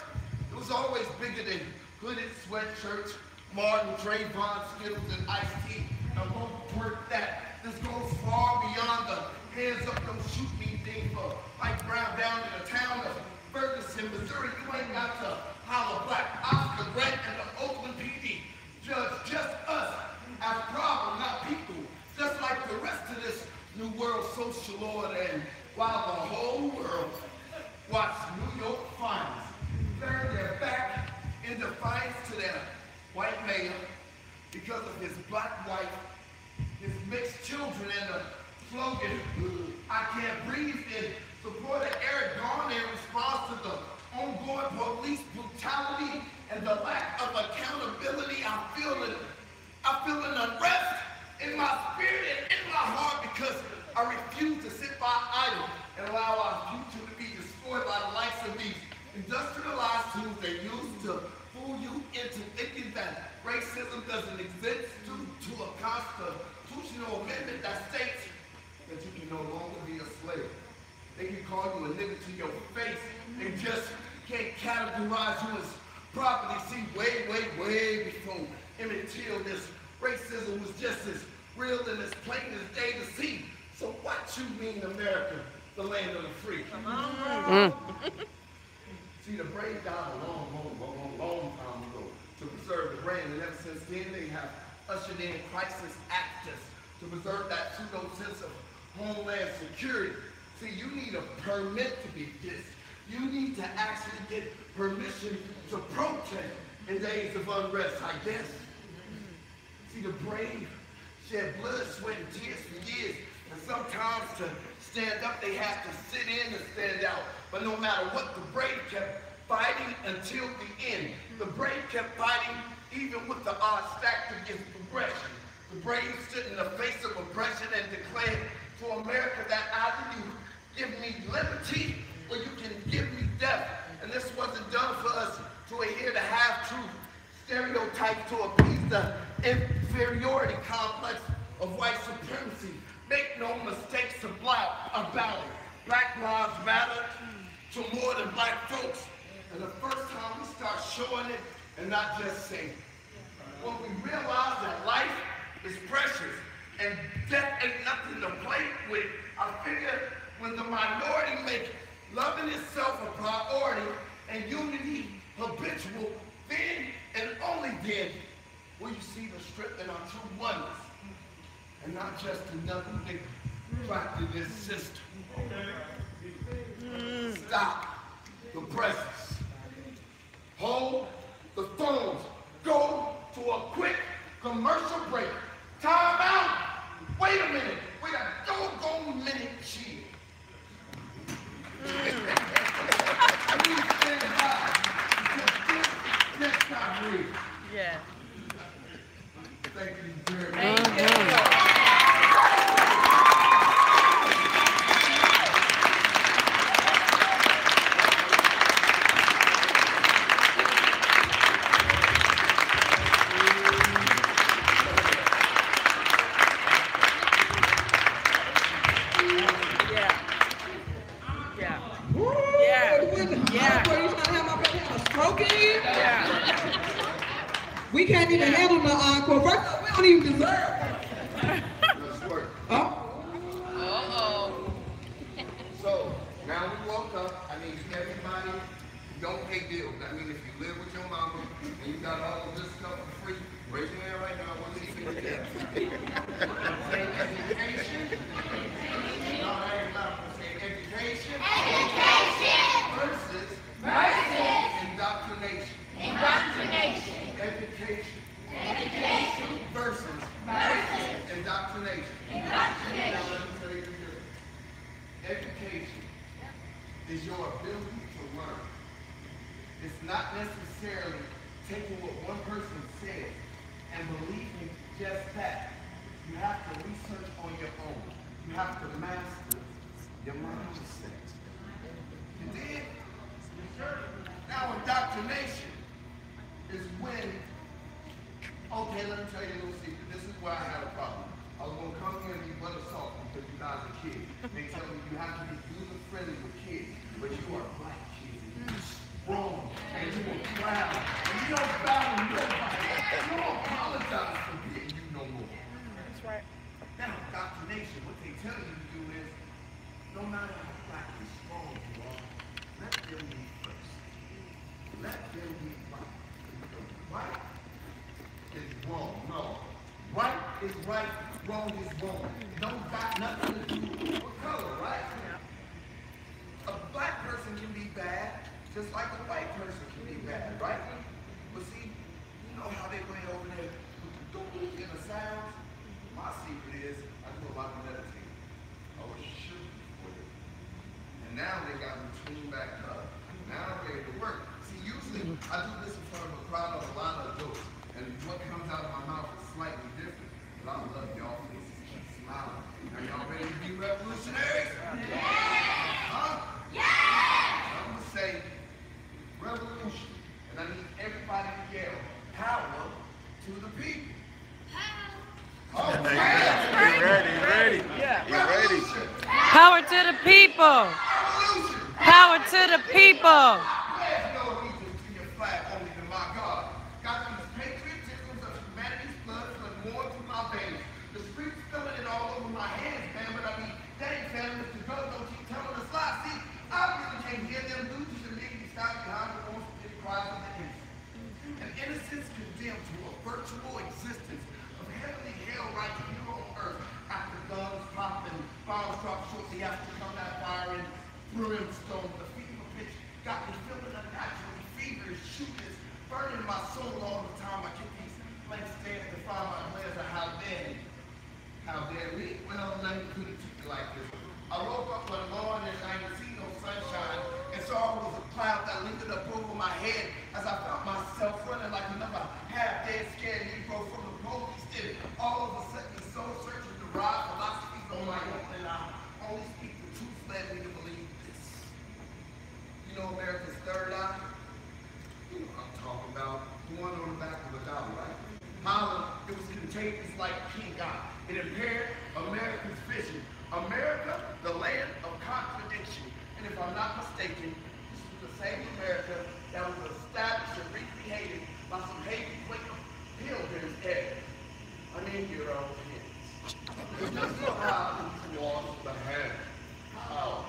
It was always bigger than hooded sweatshirts, Martin, Trayvon, Skittles, and Iced Tea. Now don't work that. This goes far beyond the hands up, don't shoot me thing for Mike Brown down in the town of Ferguson, Missouri. You ain't got to holler black Oscar Grant and the Oakland PD. Judge just us as problem, not people. Just like the rest of this new world social order, and while the whole world watched New York finals turn their back in defiance to their white mayor because of his black wife, his mixed children, and the slogan, I can't breathe, in support of Eric Garner in response to the ongoing police brutality and the lack of accountability. I feel an unrest in my spirit and in my heart because I refuse to sit by idle and allow our future to be destroyed by the likes of these industrialized tools they use to fool you into thinking that racism doesn't exist due to a constitutional amendment that states that you can no longer be a slave. They can call you a nigga to your face. They just can't categorize you as property. See, way before Emmett Till, this racism was just as real and as plain as day to see. So what you mean, America, the land of the free? Come on, See, the brave died a long time ago to preserve the brand, and ever since then they have ushered in crisis actors to preserve that pseudo sense of homeland security. See, you need a permit to be dissed. You need to actually get permission to protest in days of unrest, I guess. See, the brave shed blood, sweat, and tears for years, and sometimes to stand up, they have to sit in and stand out. But no matter what, the brave kept fighting until the end. The brave kept fighting even with the odds stacked against progression. The brave stood in the face of oppression and declared to America that either you give me liberty or you can give me death. And this wasn't done for us to adhere to half-truth stereotypes to appease the inferiority complex of white supremacy. Make no mistakes about it. Black lives matter to more than black folks. And the first time we start showing it and not just saying it. When we realize that life is precious and death ain't nothing to play with, I figure when the minority make loving itself a priority and unity habitual, then and only then will you see the strength in our true oneness and not just another nigga trapped in this system. Stop the presence. Hold the phones. Go to a quick commercial break. Time out. Wait a minute. Wait a doggone minute. Chill. Please stand by. Next time, read. Yeah. Thank you very much. Thank you. We can't even handle the encore. First of all, we don't even deserve it. Uh-oh. So, now we woke up. I mean, everybody don't pay bills. I mean, if you live with your mama and you got all of this stuff for free, raise your hand right now. I want to see you get education. No, I ain't not saying education. Education. Versus. education is your ability to learn. It's not necessarily taking what one person says and believing just that. You have to research on your own. You have to master your mindset. You did? Now indoctrination is when, okay, let me tell you a little secret. This is where I had a problem. I was going to come here and be butter salt because you guys are kids. They tell me you have to be user-friendly with kids, but you are black kids. Wrong. And you are proud. And you don't bow to nobody. You don't apologize for being you no more. That's right. Now, indoctrination, what they tell you to do is, no matter how black and strong you are, let them be first. Let them be right. Right is wrong. No. Right is right. Wrong is wrong. Don't got nothing to do with color, right? A black person can be bad, just like a white person can be bad, right? But see, you know how they play over there with the doo in the sounds? My secret is, I do a lot of meditating. I was shooting for it. And now they got me tuned back up. Now I'm ready to work. See, usually I do this in front of a crowd of a lot of adults, and what comes out of my mouth is slightly different. But I love y'all faces. Keep smiling. Are y'all ready to be revolutionaries? Yeah! Huh? Yeah! I'm gonna say revolution, and I need everybody to yell power to the people. Oh, Get ready. Yeah. Get ready. Power to the people. Revolution. Power to the people. There's no allegiance to your flag, only to my God. Got these patriotisms of humanity's blood flood more through my veins. The streets spilling it all over my hands, man. But I mean, dang, fam, Mr. Drugs don't keep telling us lies. See, I really can't hear them dudes and ladies stop behind the most big cries of the innocent. And innocence condemned to a virtual existence of heavenly hell right here on earth after guns pop and bombs drop shortly after come that fire and brimstone. The fever pitch got me feeling unnaturally feverish, shooting, burning my soul all the time. I get these blank stares to find my glance of how dare you. How dare we? Well, nothing could have took me like this. I woke up one morning and I didn't see no sunshine, and so I was a cloud that lingered up over my head as I felt myself running like another half-dead scared Negro from the police did. All of a sudden, so searching to ride philosophies on my own, and I only speak the truth led me to believe this. You know America's third eye? You know what I'm talking about. The one on the back of the dollar, right? Holland, it was contagious like pink eye. It impaired America's vision. America, the land of contradiction. And if I'm not mistaken, this was the same America that was established and recreated by some Haiti Quaker pilgrims there. I mean, your own kids. It's just so how these walls the hand. How?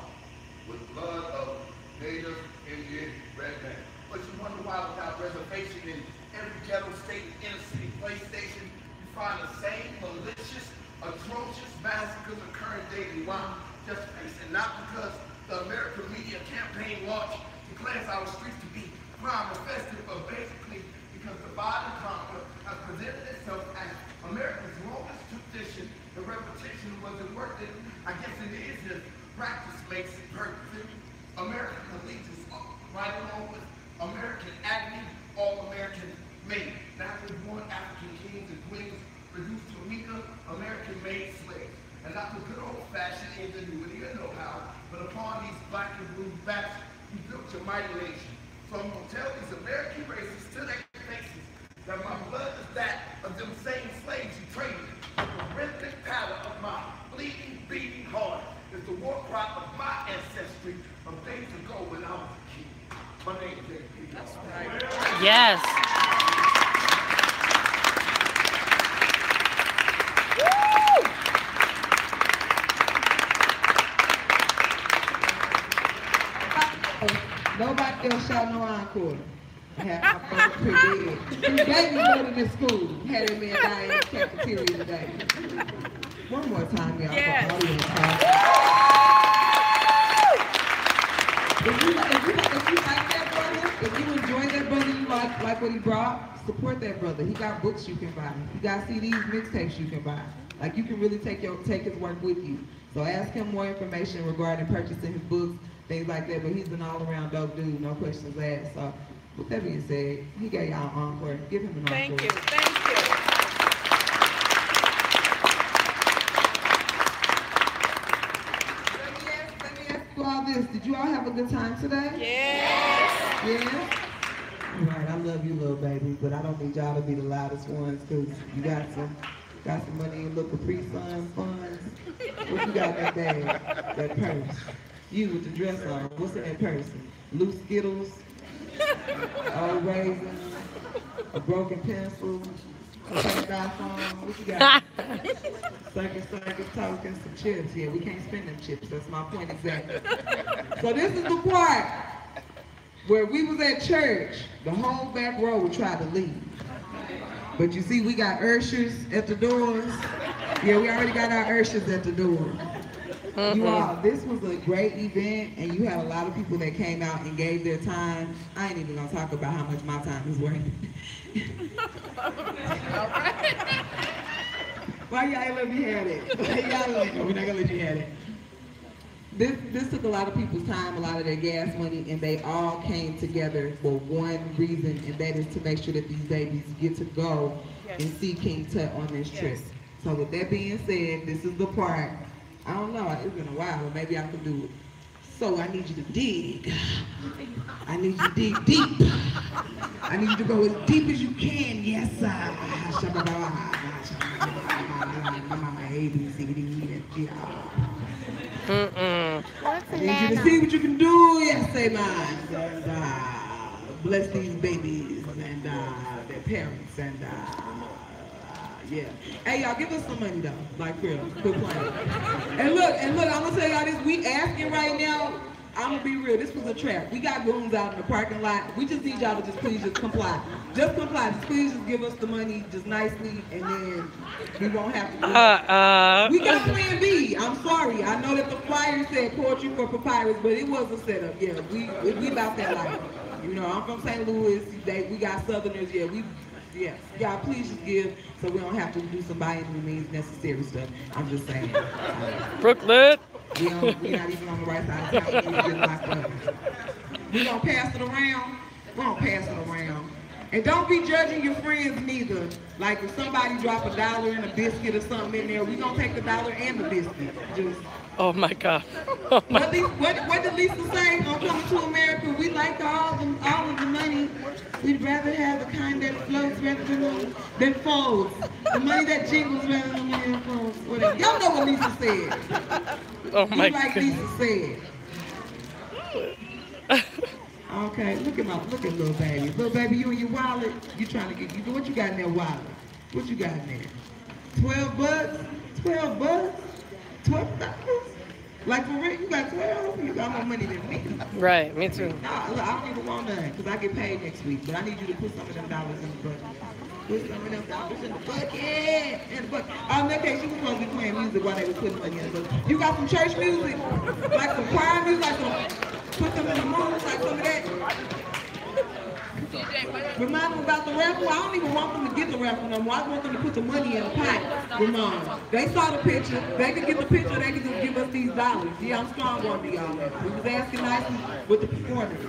With blood of native Indian red men. But you wonder why without reservation in every ghetto state and inner city police station, you find the same malicious, atrocious massacres occurring daily. Why? Just face it, not because the American media campaign launch declares our streets to be crime infested, but basically because the Biden conquer has presented itself as America's longest tradition. The repetition wasn't worth it. I guess it is if practice makes it perfect. American allegiance right along with American agony, all American made. Naturally born African kings and queens reduced to weaker American-made slaves. And not the good old-fashioned ingenuity or know-how, but upon these black and blue backs, you built your mighty nation. So I'm going to tell these American racists to their faces that my blood is that of them same slaves you traded. The rhythmic pattern of my bleeding, beating heart is the war cry of my ancestry of days ago when I was a kid. My name is JP. That's right. Yes. Nobody else shot no encore. Had my brother pretty dead. His baby voted in school. Had him in dying in the cafeteria today. One more time, y'all. Yes. If you like that brother, if you enjoy that brother, you like what he brought, support that brother. He got books you can buy. He got CDs, mixtapes you can buy. Like you can really take his work with you. So ask him more information regarding purchasing his books, things like that. But he's an all-around dope dude, no questions asked. So with that being said, he gave y'all an encore. Give him an encore. Thank you. Thank you. Let me ask you all this. Did you all have a good time today? Yes. Yeah? All right, I love you, little baby, but I don't need y'all to be the loudest ones because you got some money in little Capri Sun funds. What you got in that bag? That purse. You with the dress on. What's in that purse? Loose Skittles, old raisins, a broken pencil, a iPhone. What you got? Circus token, some chips. Yeah, we can't spend them chips. That's my point exactly. So this is the part where we was at church. The whole back row would try to leave. But you see, we got ushers at the doors. Yeah, we already got our ushers at the door. You all, this was a great event, and you had a lot of people that came out and gave their time. I ain't even gonna talk about how much my time is worth. Why y'all ain't let me have it? No, we're not gonna let you have it. This took a lot of people's time, a lot of their gas money, and they all came together for one reason, and that is to make sure that these babies get to go and see King Tut on this trip. So with that being said, this is the part. I don't know, it's been a while, but maybe I can do it. So I need you to dig. I need you to dig deep. I need you to go as deep as you can. Yes, sir. I need you to see what you can do. Yes, say mine. And bless these babies and their parents and yeah. Hey y'all, give us some money though. Like real. Quit playing. And look, I'm gonna tell y'all this. We asking right now. I'm gonna be real. This was a trap. We got goons out in the parking lot. We just need y'all to just please just comply. Just comply. Just please just give us the money just nicely, and then we won't have to do it. We got plan B. I'm sorry. I know that the flyer said poetry for Papyrus, but it was a setup. Yeah, we about that life. You know, I'm from St. Louis. We got Southerners. Yeah, yes. Y'all please just give so we don't have to do some by any means necessary stuff. I'm just saying. Brooklyn. We're not even on the right side of town. We're going to pass it around. We're going to pass it around. And don't be judging your friends neither. Like if somebody drop $1 and a biscuit or something in there, we're going to take the $1 and the biscuit. Just. Oh my God. Oh my. What did Lisa say on Coming to America? We like all of the money. We'd rather have the kind that floats rather than folds. The money that jingles rather than the money that folds. Whatever. Y'all know what Lisa said. Oh my God. Like Lisa said. Okay, look at little baby. Little baby, you and your wallet. You trying to get what you got in that wallet? What you got in there? 12 bucks? 12 bucks? $12? Like for real, you got 12? You got more money than me. Right, me too. Nah, look, I don't even want none because I get paid next week. But I need you to put some of them dollars in the bucket. Put some of them dollars in the bucket. In that case, you were supposed to be playing music while they were putting money in the bucket. You got some church music? Like some choir music? Like some, put them in the moon? Like some of that? Remind them about the raffle. I don't even want them to get the raffle no more. I want them to put the money in the pot. Remind them. They saw the picture. They could get the picture. They could just give us these dollars. Yeah, I'm strong on me, y'all. We was asking nicely with the performance.